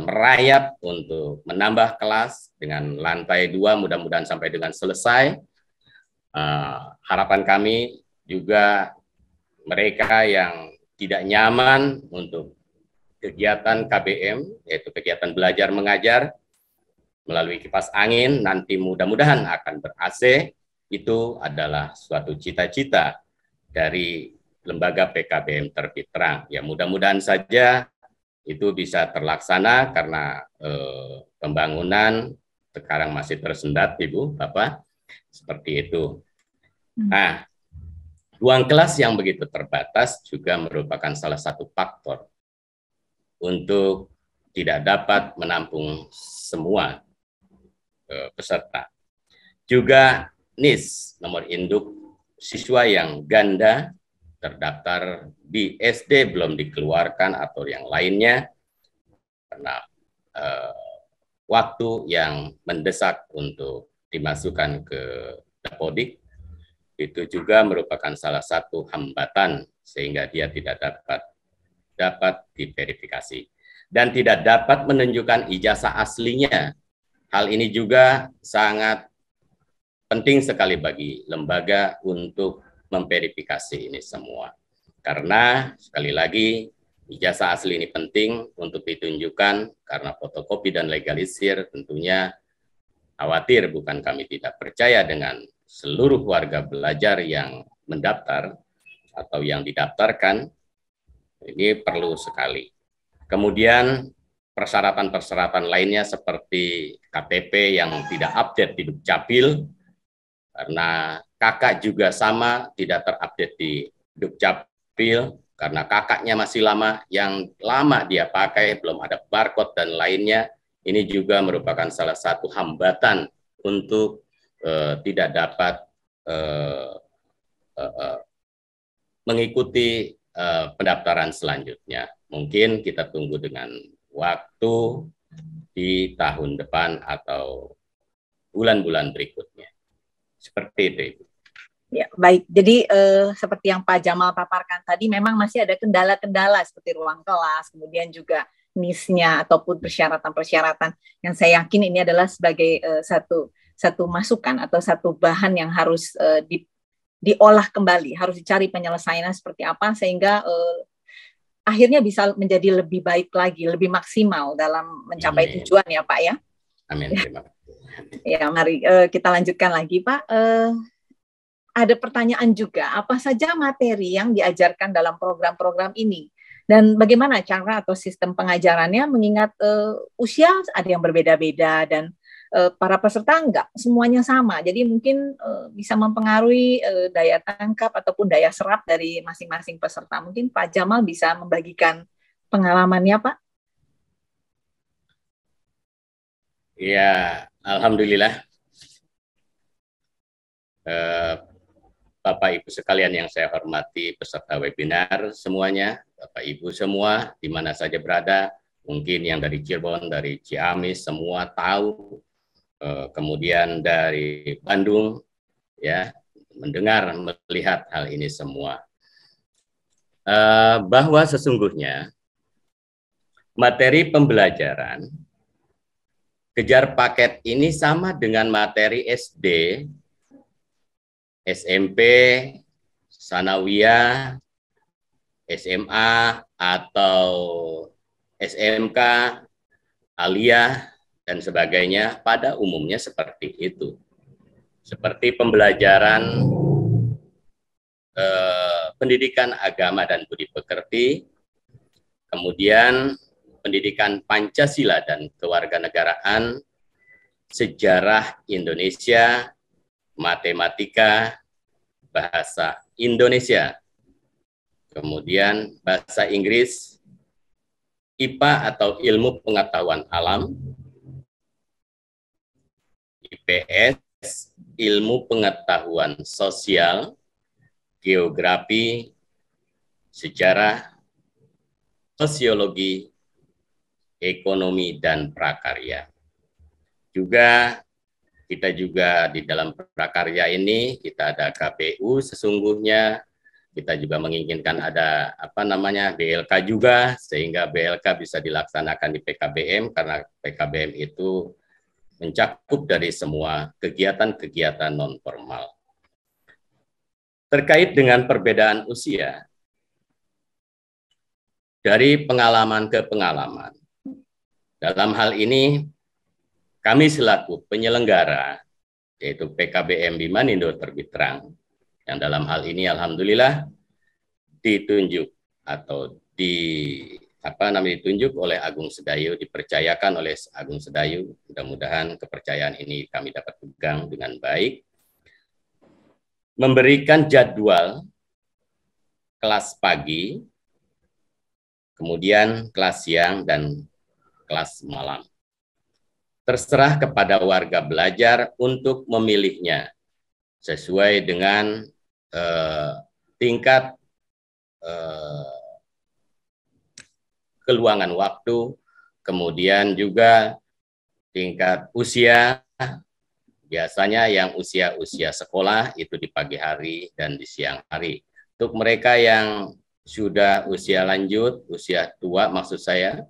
S3: merayap untuk menambah kelas dengan lantai 2 mudah-mudahan sampai dengan selesai. Harapan kami juga mereka yang tidak nyaman untuk kegiatan KBM, yaitu kegiatan belajar mengajar melalui kipas angin, nanti mudah-mudahan akan ber-AC, itu adalah suatu cita-cita dari lembaga PKBM Terbit Terang. Ya, mudah-mudahan saja itu bisa terlaksana karena pembangunan sekarang masih tersendat, Ibu, Bapak, seperti itu. Nah, ruang kelas yang begitu terbatas juga merupakan salah satu faktor untuk tidak dapat menampung semua peserta. Juga NIS, nomor induk siswa yang ganda terdaftar di SD belum dikeluarkan atau yang lainnya karena waktu yang mendesak untuk dimasukkan ke Dapodik, itu juga merupakan salah satu hambatan sehingga dia tidak dapat diverifikasi dan tidak dapat menunjukkan ijazah aslinya. Hal ini juga sangat penting sekali bagi lembaga untuk memverifikasi ini semua. Karena sekali lagi ijazah asli ini penting untuk ditunjukkan karena fotokopi dan legalisir tentunya khawatir bukan kami tidak percaya dengan seluruh warga belajar yang mendaftar atau yang didaftarkan, ini perlu sekali. Kemudian persyaratan-persyaratan lainnya seperti KTP yang tidak update di Dukcapil, karena kakak juga sama tidak terupdate di Dukcapil, karena kakaknya masih lama, yang lama dia pakai, belum ada barcode dan lainnya, ini juga merupakan salah satu hambatan untuk tidak dapat mengikuti pendaftaran selanjutnya. Mungkin kita tunggu dengan waktu di tahun depan atau bulan-bulan berikutnya. Seperti itu, Ibu.
S1: Ya, baik. Jadi seperti yang Pak Jamal paparkan tadi, memang masih ada kendala-kendala seperti ruang kelas, kemudian juga NIS-nya ataupun persyaratan-persyaratan yang saya yakin ini adalah sebagai satu masukan atau satu bahan yang harus diolah kembali, harus dicari penyelesaiannya seperti apa sehingga akhirnya bisa menjadi lebih baik lagi, lebih maksimal dalam mencapai tujuan ya Pak ya.
S3: Amin. Terima kasih.
S1: Ya, mari kita lanjutkan lagi Pak. Ada pertanyaan juga, apa saja materi yang diajarkan dalam program-program ini? Dan bagaimana cara atau sistem pengajarannya mengingat usia ada yang berbeda-beda dan para peserta enggak semuanya sama. Jadi mungkin bisa mempengaruhi daya tangkap ataupun daya serap dari masing-masing peserta. Mungkin Pak Jamal bisa membagikan pengalamannya, Pak.
S3: Ya, alhamdulillah. Bapak Ibu sekalian yang saya hormati, peserta webinar semuanya, Bapak Ibu semua di mana saja berada, mungkin yang dari Cirebon, dari Ciamis semua tahu, kemudian dari Bandung ya mendengar melihat hal ini semua, bahwa sesungguhnya materi pembelajaran kejar paket ini sama dengan materi SD, SMP, Sanawiyah, SMA, atau SMK, Aliyah, dan sebagainya pada umumnya seperti itu. Seperti pembelajaran pendidikan agama dan budi pekerti, kemudian pendidikan Pancasila dan kewarganegaraan, sejarah Indonesia, matematika, bahasa Indonesia, kemudian bahasa Inggris, IPA atau ilmu pengetahuan alam, IPS, ilmu pengetahuan sosial, geografi, sejarah, sosiologi, ekonomi, dan prakarya. Kita juga di dalam prakarya ini kita ada KPU sesungguhnya, kita juga menginginkan ada BLK juga sehingga BLK bisa dilaksanakan di PKBM karena PKBM itu mencakup dari semua kegiatan-kegiatan non formal. Terkait dengan perbedaan usia, dari pengalaman ke pengalaman. Dalam hal ini, kami selaku penyelenggara, yaitu PKBM Bimanindo Terbit Terang, yang dalam hal ini alhamdulillah ditunjuk atau ditunjuk oleh Agung Sedayu, dipercayakan oleh Agung Sedayu. Mudah-mudahan kepercayaan ini kami dapat pegang dengan baik. Memberikan jadwal kelas pagi, kemudian kelas siang, dan kelas malam. Terserah kepada warga belajar untuk memilihnya sesuai dengan tingkat keluangan waktu, kemudian juga tingkat usia. Biasanya yang usia sekolah itu di pagi hari dan di siang hari. Untuk mereka yang sudah usia lanjut, usia tua maksud saya,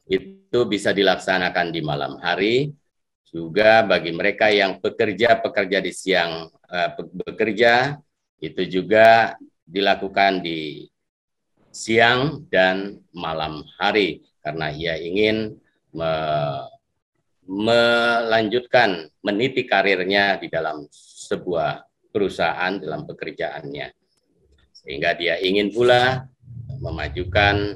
S3: itu bisa dilaksanakan di malam hari. Juga bagi mereka yang pekerja di siang bekerja, itu juga dilakukan di siang dan malam hari, karena ia ingin melanjutkan, meniti karirnya di dalam sebuah perusahaan dalam pekerjaannya. Sehingga dia ingin pula memajukan,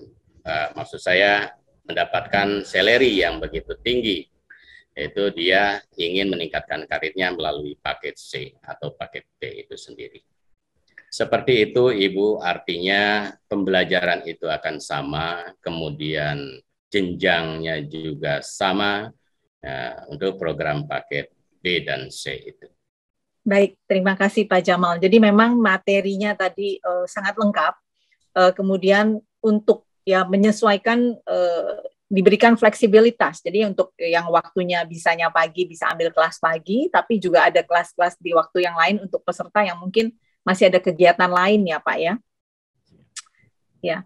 S3: maksud saya mendapatkan salary yang begitu tinggi, yaitu dia ingin meningkatkan karirnya melalui paket C atau paket T itu sendiri. Seperti itu, Ibu, artinya pembelajaran itu akan sama, kemudian jenjangnya juga sama untuk program paket B dan C itu.
S1: Baik, terima kasih Pak Jamal. Jadi memang materinya tadi sangat lengkap, kemudian untuk ya menyesuaikan, diberikan fleksibilitas. Jadi untuk yang waktunya bisanya pagi bisa ambil kelas pagi, tapi juga ada kelas-kelas di waktu yang lain untuk peserta yang mungkin masih ada kegiatan lain ya Pak ya. Ya,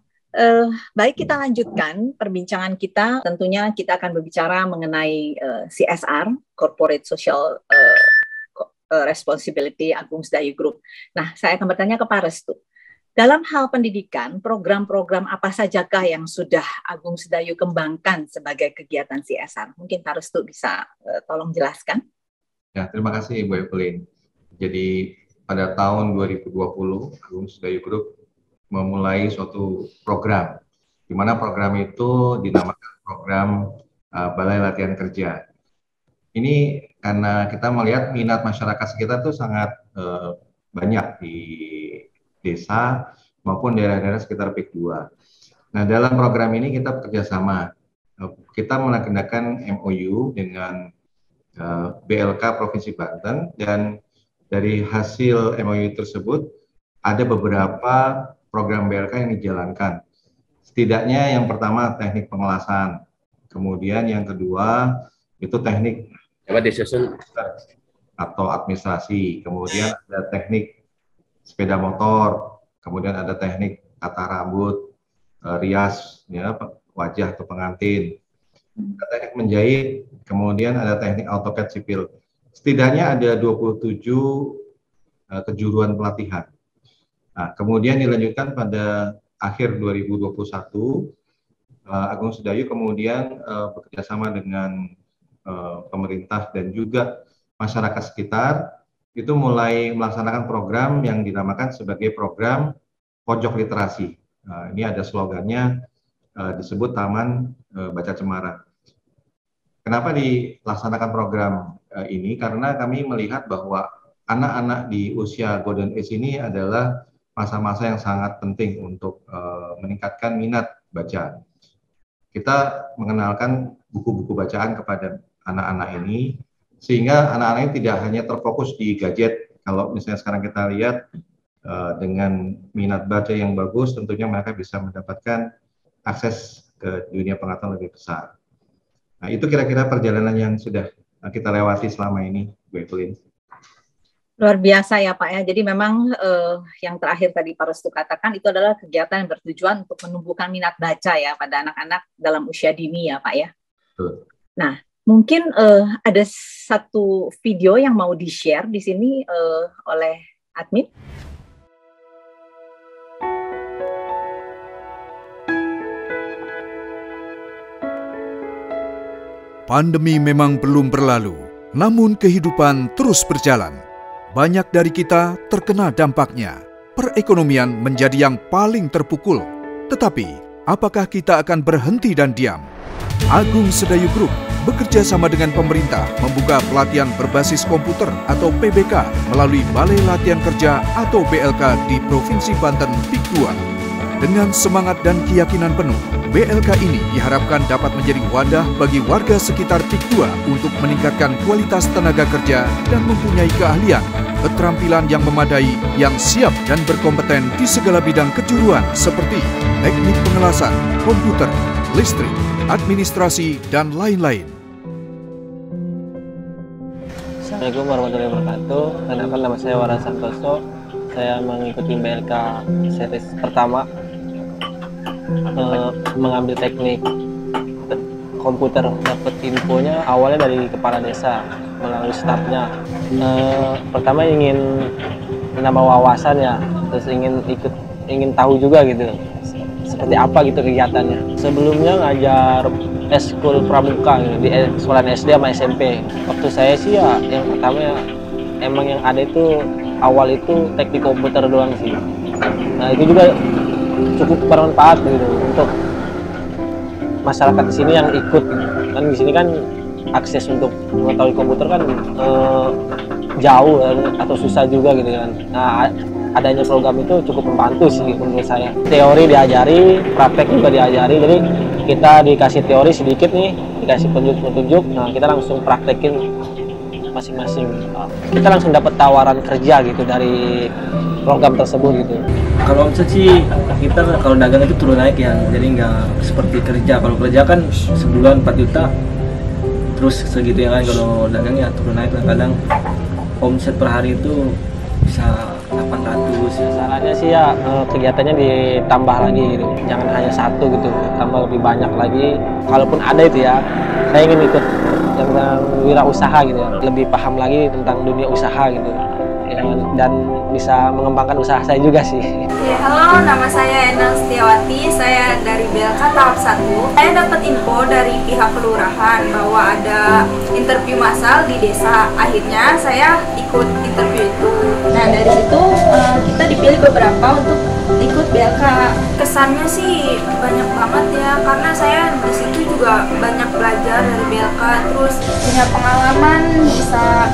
S1: baik, kita lanjutkan perbincangan kita. Tentunya kita akan berbicara mengenai CSR, Corporate Social Responsibility Agung Sedayu Group. Nah, saya akan bertanya ke Pak Restu. Dalam hal pendidikan, program-program apa sajakah yang sudah Agung Sedayu kembangkan sebagai kegiatan CSR? Mungkin Pak Restu bisa tolong jelaskan.
S2: Ya, terima kasih Bu Evelyn. Jadi pada tahun 2020, Agung Sedayu Group memulai suatu program, di mana program itu dinamakan program Balai Latihan Kerja. Ini karena kita melihat minat masyarakat sekitar itu sangat banyak di desa maupun daerah-daerah sekitar PIK 2. Nah, dalam program ini kita bekerjasama. Kita melaksanakan MOU dengan BLK Provinsi Banten, dan dari hasil MOU tersebut ada beberapa program BLK yang dijalankan. Setidaknya yang pertama teknik pengelasan, kemudian yang kedua itu teknik atau administrasi, kemudian ada teknik sepeda motor, kemudian ada teknik tata rambut, rias, ya, wajah atau pengantin, ada teknik menjahit, kemudian ada teknik AutoCAD sipil. Setidaknya ada 27 kejuruan pelatihan. Nah, kemudian dilanjutkan pada akhir 2021, Agung Sedayu kemudian bekerjasama dengan pemerintah dan juga masyarakat sekitar, itu mulai melaksanakan program yang dinamakan sebagai program pojok literasi. Nah, ini ada slogannya, disebut Taman Baca Cemara. Kenapa dilaksanakan program ini? Karena kami melihat bahwa anak-anak di usia Golden Age ini adalah masa-masa yang sangat penting untuk meningkatkan minat baca. Kita mengenalkan buku-buku bacaan kepada anak-anak ini, sehingga anak-anak ini tidak hanya terfokus di gadget. Kalau misalnya sekarang kita lihat dengan minat baca yang bagus, tentunya mereka bisa mendapatkan akses ke dunia pengetahuan lebih besar. Nah, itu kira-kira perjalanan yang sudah kita lewati selama ini, Bu Evelyn.
S1: Luar biasa ya Pak ya. Jadi memang yang terakhir tadi Pak Restu katakan itu adalah kegiatan yang bertujuan untuk menumbuhkan minat baca ya pada anak-anak dalam usia dini ya Pak ya.
S2: Betul.
S1: Nah, mungkin ada satu video yang mau di-share di sini oleh admin.
S4: Pandemi memang belum berlalu, namun kehidupan terus berjalan. Banyak dari kita terkena dampaknya. Perekonomian menjadi yang paling terpukul. Tetapi, apakah kita akan berhenti dan diam? Agung Sedayu Group bekerja sama dengan pemerintah membuka pelatihan berbasis komputer atau PBK melalui Balai Latihan Kerja atau BLK di Provinsi Banten PIK 2. Dengan semangat dan keyakinan penuh, BLK ini diharapkan dapat menjadi wadah bagi warga sekitar PIK 2 untuk meningkatkan kualitas tenaga kerja dan mempunyai keahlian, keterampilan yang memadai, yang siap dan berkompeten di segala bidang kejuruan seperti teknik pengelasan, komputer, listrik, administrasi, dan lain-lain.
S9: Assalamualaikum warahmatullahi wabarakatuh. Perkenalkan, nama saya Waran Santoso. Saya mengikuti BLK series pertama, mengambil teknik komputer. Dapat infonya awalnya dari kepala desa melalui stafnya. Pertama ingin menambah wawasan ya, terus ingin tahu juga gitu seperti apa gitu kegiatannya. Sebelumnya ngajar eskul pramuka gitu, di sekolah SD sama SMP. Waktu saya sih ya yang pertama ya, emang yang ada itu awal itu teknik komputer doang sih. Nah itu juga cukup bermanfaat gitu untuk masyarakat di sini yang ikut gitu. Kan di sini kan akses untuk mengetahui komputer kan jauh atau susah juga gitu kan. Nah adanya program itu cukup membantu sih menurut saya. Teori diajari, praktek juga diajari. Jadi kita dikasih teori sedikit nih, dikasih petunjuk. Nah kita langsung praktekin masing-masing. Kita langsung dapat tawaran kerja gitu dari program tersebut gitu.
S10: Kalau omset sih kita kalau dagang itu turun naik ya, jadi nggak seperti kerja. Kalau kerja kan sebulan 4 juta, terus segitu ya kan. Kalau dagang ya turun naik, kadang omset per hari itu bisa 800.
S9: Sarannya sih ya kegiatannya ditambah lagi gitu, jangan hanya satu gitu, tambah lebih banyak lagi. Kalaupun ada itu ya, saya ingin ikut tentang wirausaha gitu ya, lebih paham lagi tentang dunia usaha gitu ya, dan bisa mengembangkan usaha saya juga sih.
S11: Ya, halo, nama saya Enel Setiawati, saya dari BLK tahap 1. Saya dapat info dari pihak kelurahan bahwa ada interview massal di desa. Akhirnya saya ikut interview itu. Nah dari situ kita dipilih beberapa untuk ikut BLK. Kesannya sih banyak banget ya, karena saya di situ juga banyak belajar dari BLK, terus punya pengalaman, bisa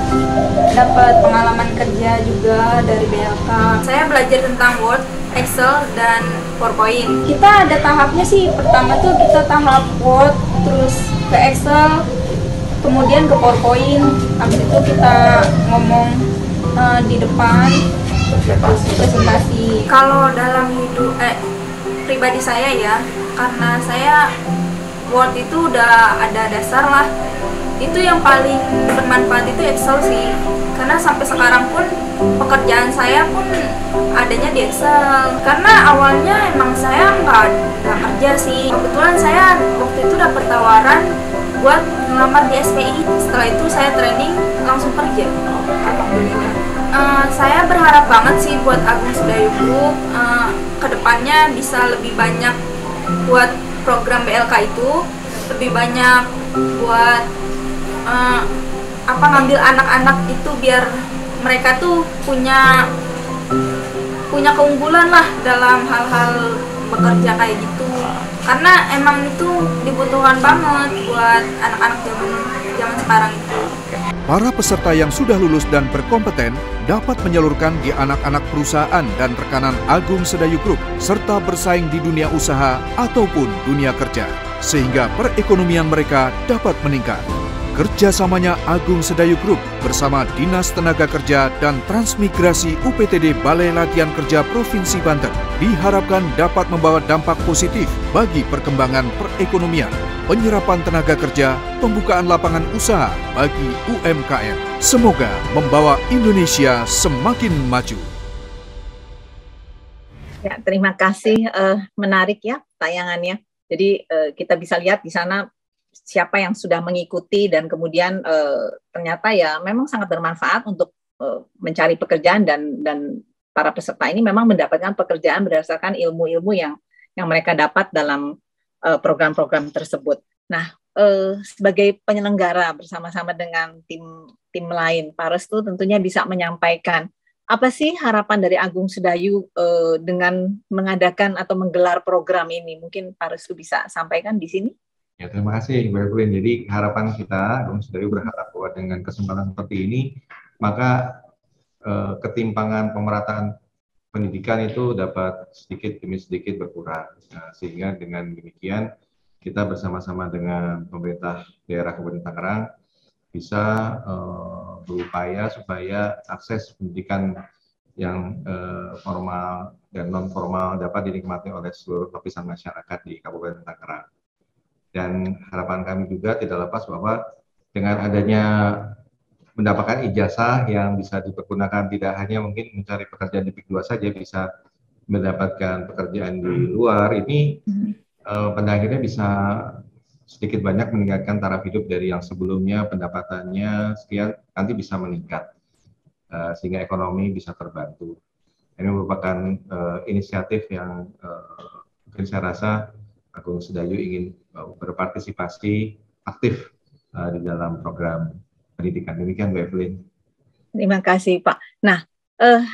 S11: dapat pengalaman kerja juga dari BLK. Saya belajar tentang Word, Excel, dan PowerPoint. Kita ada tahapnya sih, pertama tuh kita tahap Word, terus ke Excel, kemudian ke PowerPoint. Habis itu kita ngomong di depan, terus presentasi. Kalau dalam hidup pribadi saya ya, karena saya Word itu udah ada dasar lah, itu yang paling bermanfaat itu Excel sih, karena sampai sekarang pun pekerjaan saya pun adanya di Excel. Karena awalnya emang saya nggak kerja sih, kebetulan saya waktu itu dapat tawaran buat ngelamar di SPI. Setelah itu saya training langsung kerja. Alhamdulillah. Saya berharap banget sih buat Agung Sedayu Group kedepannya bisa lebih banyak buat program BLK itu, lebih banyak buat ngambil anak-anak itu biar mereka tuh punya keunggulan lah dalam hal-hal bekerja kayak gitu. Karena emang itu dibutuhkan banget buat anak-anak zaman sekarang itu.
S4: Para peserta yang sudah lulus dan berkompeten dapat menyalurkan di anak-anak perusahaan dan rekanan Agung Sedayu Group serta bersaing di dunia usaha ataupun dunia kerja, sehingga perekonomian mereka dapat meningkat. Kerjasamanya Agung Sedayu Group bersama Dinas Tenaga Kerja dan Transmigrasi UPTD Balai Latihan Kerja Provinsi Banten diharapkan dapat membawa dampak positif bagi perkembangan perekonomian, penyerapan tenaga kerja, pembukaan lapangan usaha bagi UMKM. Semoga membawa Indonesia semakin maju.
S1: Ya, terima kasih, menarik ya tayangannya. Jadi kita bisa lihat di sana siapa yang sudah mengikuti dan kemudian ternyata ya memang sangat bermanfaat untuk mencari pekerjaan dan para peserta ini memang mendapatkan pekerjaan berdasarkan ilmu-ilmu yang mereka dapat dalam program-program tersebut. Nah, sebagai penyelenggara bersama-sama dengan tim lain, Pak Restu tentunya bisa menyampaikan apa sih harapan dari Agung Sedayu dengan mengadakan atau menggelar program ini? Mungkin Pak Restu bisa sampaikan di sini.
S2: Ya, terima kasih, Mbak Evelyn. Jadi harapan kita, Agung Sedayu berharap bahwa dengan kesempatan seperti ini, maka ketimpangan pemerataan pendidikan itu dapat sedikit demi sedikit berkurang. Nah, sehingga dengan demikian kita bersama-sama dengan pemerintah daerah Kabupaten Tangerang bisa berupaya supaya akses pendidikan yang formal dan non formal dapat dinikmati oleh seluruh lapisan masyarakat di Kabupaten Tangerang. Dan harapan kami juga tidak lepas bahwa dengan adanya mendapatkan ijazah yang bisa dipergunakan tidak hanya mungkin mencari pekerjaan di PIK 2 saja, bisa mendapatkan pekerjaan di luar, ini pada akhirnya bisa sedikit banyak meningkatkan taraf hidup dari yang sebelumnya pendapatannya sekian, nanti bisa meningkat sehingga ekonomi bisa terbantu. Ini merupakan inisiatif yang mungkin saya rasa Agung Sedayu ingin berpartisipasi aktif di dalam program pendidikan. Demikian, Mbak Evelyn.
S1: Terima kasih, Pak. Nah,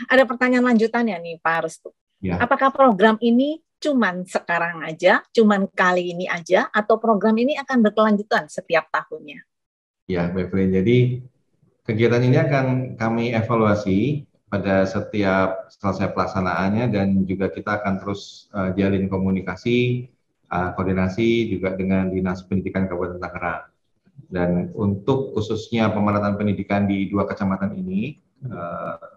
S1: ada pertanyaan lanjutannya nih, Pak Restu.
S2: Ya.
S1: Apakah program ini cuman sekarang aja, cuman kali ini aja, atau program ini akan berkelanjutan setiap tahunnya?
S2: Ya, Mbak Evelyn. Jadi kegiatan ini akan kami evaluasi pada setiap selesai pelaksanaannya, dan juga kita akan terus jalin komunikasi, koordinasi juga dengan Dinas Pendidikan Kabupaten Tangerang. Dan untuk khususnya pemerataan pendidikan di 2 kecamatan ini,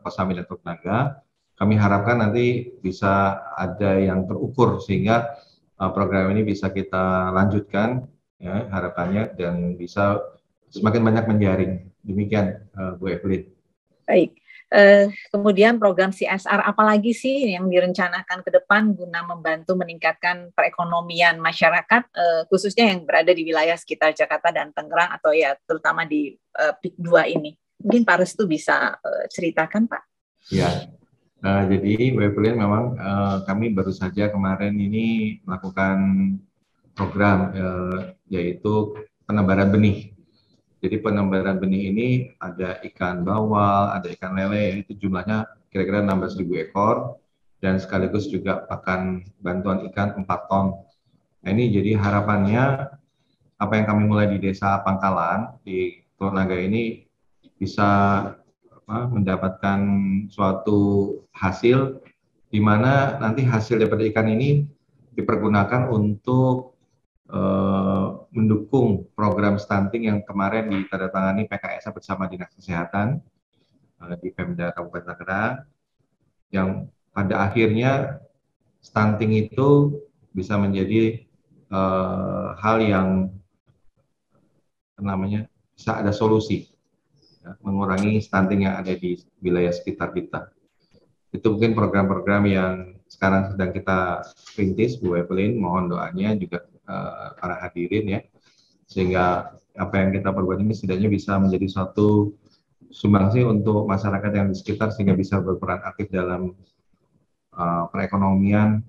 S2: Kosambi dan Teluk Naga, kami harapkan nanti bisa ada yang terukur sehingga program ini bisa kita lanjutkan, ya, harapannya, dan bisa semakin banyak menjaring. Demikian, Bu Evelyn.
S1: Baik. Kemudian program CSR apa lagi sih yang direncanakan ke depan guna membantu meningkatkan perekonomian masyarakat, khususnya yang berada di wilayah sekitar Jakarta dan Tangerang, atau ya terutama di PIK 2 ini? Mungkin Pak Restu bisa ceritakan, Pak.
S2: Ya. Jadi Bu Evelyn, memang kami baru saja kemarin ini melakukan program yaitu penebaran benih. Jadi penebaran benih ini ada ikan bawal, ada ikan lele, itu jumlahnya kira-kira 16.000 ekor, dan sekaligus juga pakan bantuan ikan 4 ton. Nah, ini jadi harapannya apa yang kami mulai di Desa Pangkalan di Teluk Naga ini bisa mendapatkan suatu hasil di mana nanti hasil daripada ikan ini dipergunakan untuk mendukung program stunting yang kemarin ditandatangani PKS bersama Dinas Kesehatan di Pemda Kabupaten Tangerang, yang pada akhirnya stunting itu bisa menjadi hal yang bisa ada solusi, ya, mengurangi stunting yang ada di wilayah sekitar kita. Itu mungkin program-program yang sekarang sedang kita rintis, Bu Evelyn. Mohon doanya juga para hadirin, ya, sehingga apa yang kita perbuat ini setidaknya bisa menjadi suatu sumbangsi untuk masyarakat yang di sekitar, sehingga bisa berperan aktif dalam perekonomian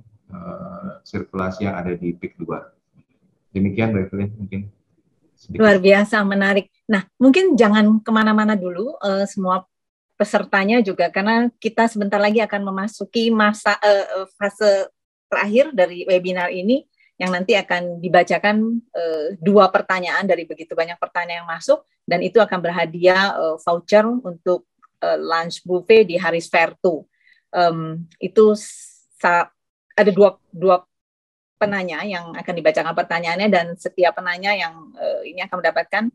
S2: sirkulasi yang ada di PIK 2. Demikian, Bu Evelyn, mungkin sedikit.
S1: Luar biasa, menarik. Nah, mungkin jangan kemana-mana dulu semua pesertanya juga, karena kita sebentar lagi akan memasuki fase terakhir dari webinar ini, yang nanti akan dibacakan 2 pertanyaan dari begitu banyak pertanyaan yang masuk, dan itu akan berhadiah voucher untuk lunch buffet di Haris Fair 2. Itu ada dua penanya yang akan dibacakan pertanyaannya, dan setiap penanya yang ini akan mendapatkan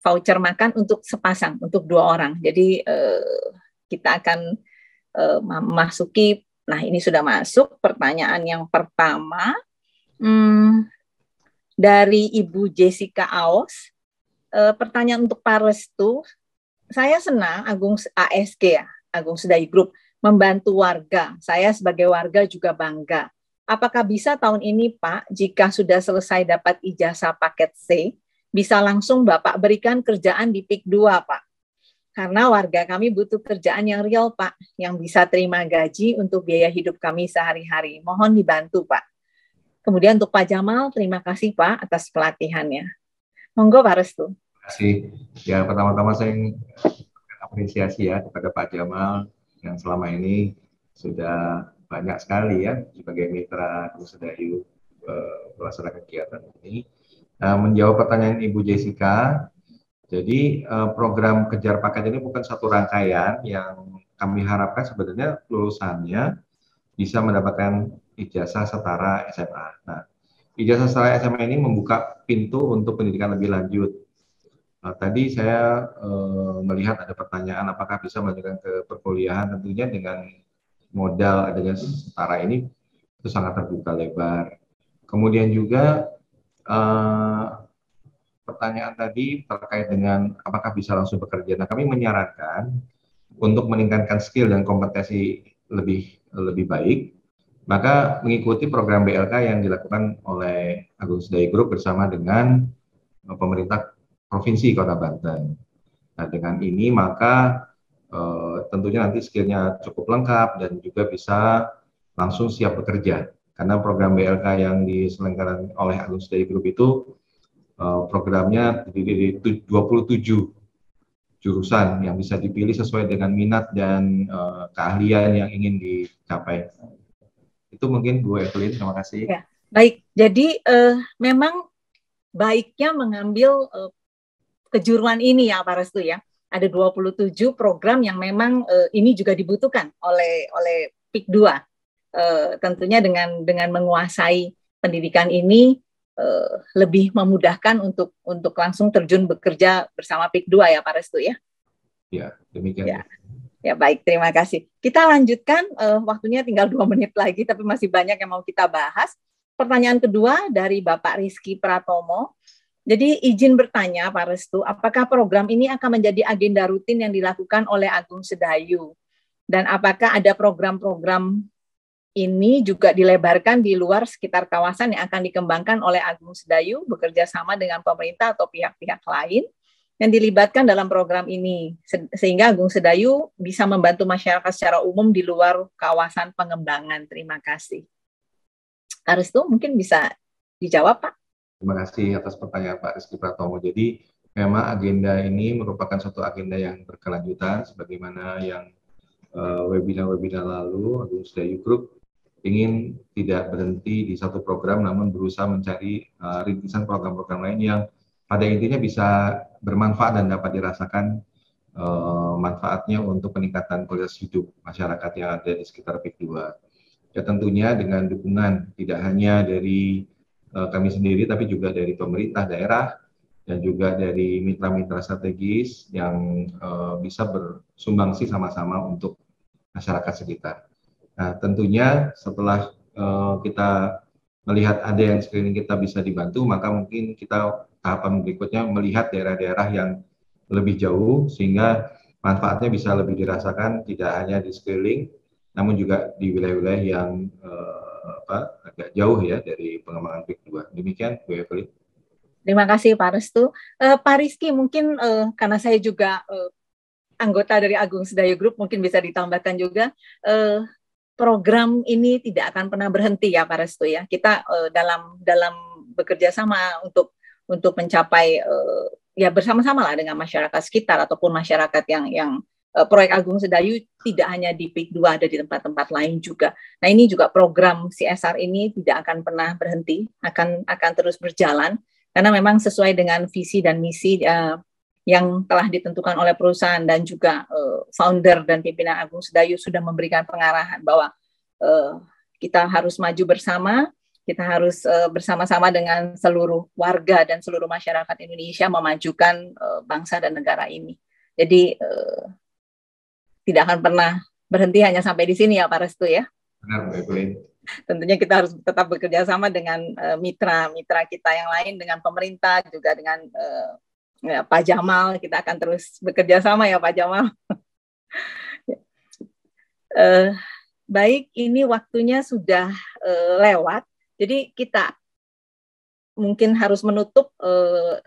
S1: voucher makan untuk sepasang, untuk 2 orang. Jadi kita akan memasuki, nah ini sudah masuk pertanyaan yang pertama. Dari Ibu Jessica Aos, pertanyaan untuk Pak Restu. Saya senang ASG, ya, Agung Sedayu Group, membantu warga. Saya sebagai warga juga bangga. Apakah bisa tahun ini, Pak, jika sudah selesai dapat ijazah paket C, bisa langsung Bapak berikan kerjaan di PIK 2, Pak? Karena warga kami butuh kerjaan yang real, Pak, yang bisa terima gaji untuk biaya hidup kami sehari-hari. Mohon dibantu, Pak. Kemudian untuk Pak Jamal, terima kasih Pak atas pelatihannya. Monggo Pak Restu.
S2: Terima kasih. Ya, pertama-tama saya apresiasi ya kepada Pak Jamal yang selama ini sudah banyak sekali ya sebagai mitra Agung Sedayu melaksanakan kegiatan ini. Menjawab pertanyaan Ibu Jessica, jadi program kejar paket ini bukan satu rangkaian yang kami harapkan sebenarnya lulusannya bisa mendapatkan ijazah setara SMA. Nah, ijazah setara SMA ini membuka pintu untuk pendidikan lebih lanjut. Tadi saya melihat ada pertanyaan apakah bisa melanjutkan ke perkuliahan, tentunya dengan modal adanya setara ini itu sangat terbuka lebar. Kemudian juga pertanyaan tadi terkait dengan apakah bisa langsung bekerja. Nah, kami menyarankan untuk meningkatkan skill dan kompetensi lebih baik, maka mengikuti program BLK yang dilakukan oleh Agung Sedayu Group bersama dengan pemerintah Provinsi Kota Banten. Nah, dengan ini maka tentunya nanti skillnya cukup lengkap dan juga bisa langsung siap bekerja. Karena program BLK yang diselenggarakan oleh Agung Sedayu Group itu programnya terdiri dari 27 jurusan yang bisa dipilih sesuai dengan minat dan keahlian yang ingin dicapai. Itu mungkin Bu Evelyn, terima kasih.
S1: Ya, baik, jadi memang baiknya mengambil kejuruan ini ya Pak Restu ya. Ada 27 program yang memang ini juga dibutuhkan oleh PIK 2. Tentunya dengan menguasai pendidikan ini lebih memudahkan untuk langsung terjun bekerja bersama PIK 2 ya Pak Restu ya.
S2: Ya, demikian.
S1: Ya baik, terima kasih. Kita lanjutkan, waktunya tinggal 2 menit lagi tapi masih banyak yang mau kita bahas. Pertanyaan kedua dari Bapak Rizky Pratomo. Jadi izin bertanya Pak Restu, apakah program ini akan menjadi agenda rutin yang dilakukan oleh Agung Sedayu? Dan apakah ada program-program ini juga dilebarkan di luar sekitar kawasan yang akan dikembangkan oleh Agung Sedayu bekerja sama dengan pemerintah atau pihak-pihak lain yang dilibatkan dalam program ini, sehingga Agung Sedayu bisa membantu masyarakat secara umum di luar kawasan pengembangan? Terima kasih. Pak Restu mungkin bisa dijawab Pak.
S2: Terima kasih atas pertanyaan Pak Rizky Pratomo. Jadi memang agenda ini merupakan suatu agenda yang berkelanjutan, sebagaimana yang webinar-webinar lalu Agung Sedayu Group ingin tidak berhenti di satu program, namun berusaha mencari rintisan program-program lain yang pada intinya bisa bermanfaat dan dapat dirasakan manfaatnya untuk peningkatan kualitas hidup masyarakat yang ada di sekitar PIK 2. Ya tentunya dengan dukungan tidak hanya dari kami sendiri, tapi juga dari pemerintah daerah dan juga dari mitra-mitra strategis yang bisa bersumbangsi sama-sama untuk masyarakat sekitar. Nah, tentunya setelah kita melihat ada yang sekeliling kita bisa dibantu, maka mungkin kita tahapan berikutnya melihat daerah-daerah yang lebih jauh sehingga manfaatnya bisa lebih dirasakan tidak hanya di sekeliling, namun juga di wilayah-wilayah yang agak jauh ya dari pengembangan PIK 2. Demikian Bu Evelyn.
S1: Terima kasih Pak Restu. Pak Rizky mungkin karena saya juga anggota dari Agung Sedayu Group, mungkin bisa ditambahkan juga program ini tidak akan pernah berhenti ya Pak Restu ya. Kita dalam bekerja sama untuk mencapai ya bersama-sama lah dengan masyarakat sekitar ataupun masyarakat yang proyek Agung Sedayu tidak hanya di PIK 2, ada di tempat-tempat lain juga. Nah, ini juga program CSR ini tidak akan pernah berhenti, akan terus berjalan karena memang sesuai dengan visi dan misi yang telah ditentukan oleh perusahaan dan juga founder dan pimpinan Agung Sedayu sudah memberikan pengarahan bahwa kita harus maju bersama, kita harus bersama-sama dengan seluruh warga dan seluruh masyarakat Indonesia memajukan bangsa dan negara ini. Jadi tidak akan pernah berhenti hanya sampai di sini ya Pak Restu ya.
S2: Benar, Bu Evelyn.
S1: Tentunya kita harus tetap bekerja sama dengan mitra-mitra kita yang lain, dengan pemerintah, juga dengan Pak Jamal. Kita akan terus bekerja sama ya Pak Jamal. Baik, ini waktunya sudah lewat. Jadi kita mungkin harus menutup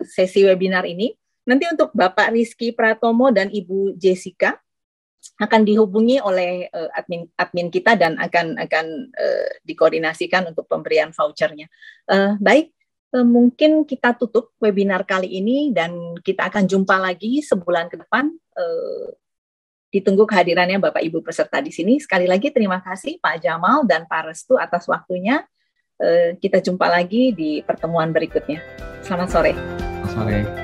S1: sesi webinar ini. Nanti untuk Bapak Rizky Pratomo dan Ibu Jessica akan dihubungi oleh admin kita dan akan dikoordinasikan untuk pemberian vouchernya. Baik, mungkin kita tutup webinar kali ini dan kita akan jumpa lagi sebulan ke depan. Ditunggu kehadirannya Bapak Ibu peserta di sini. Sekali lagi terima kasih Pak Jamal dan Pak Restu atas waktunya. Kita jumpa lagi di pertemuan berikutnya. Selamat sore.
S2: Selamat sore.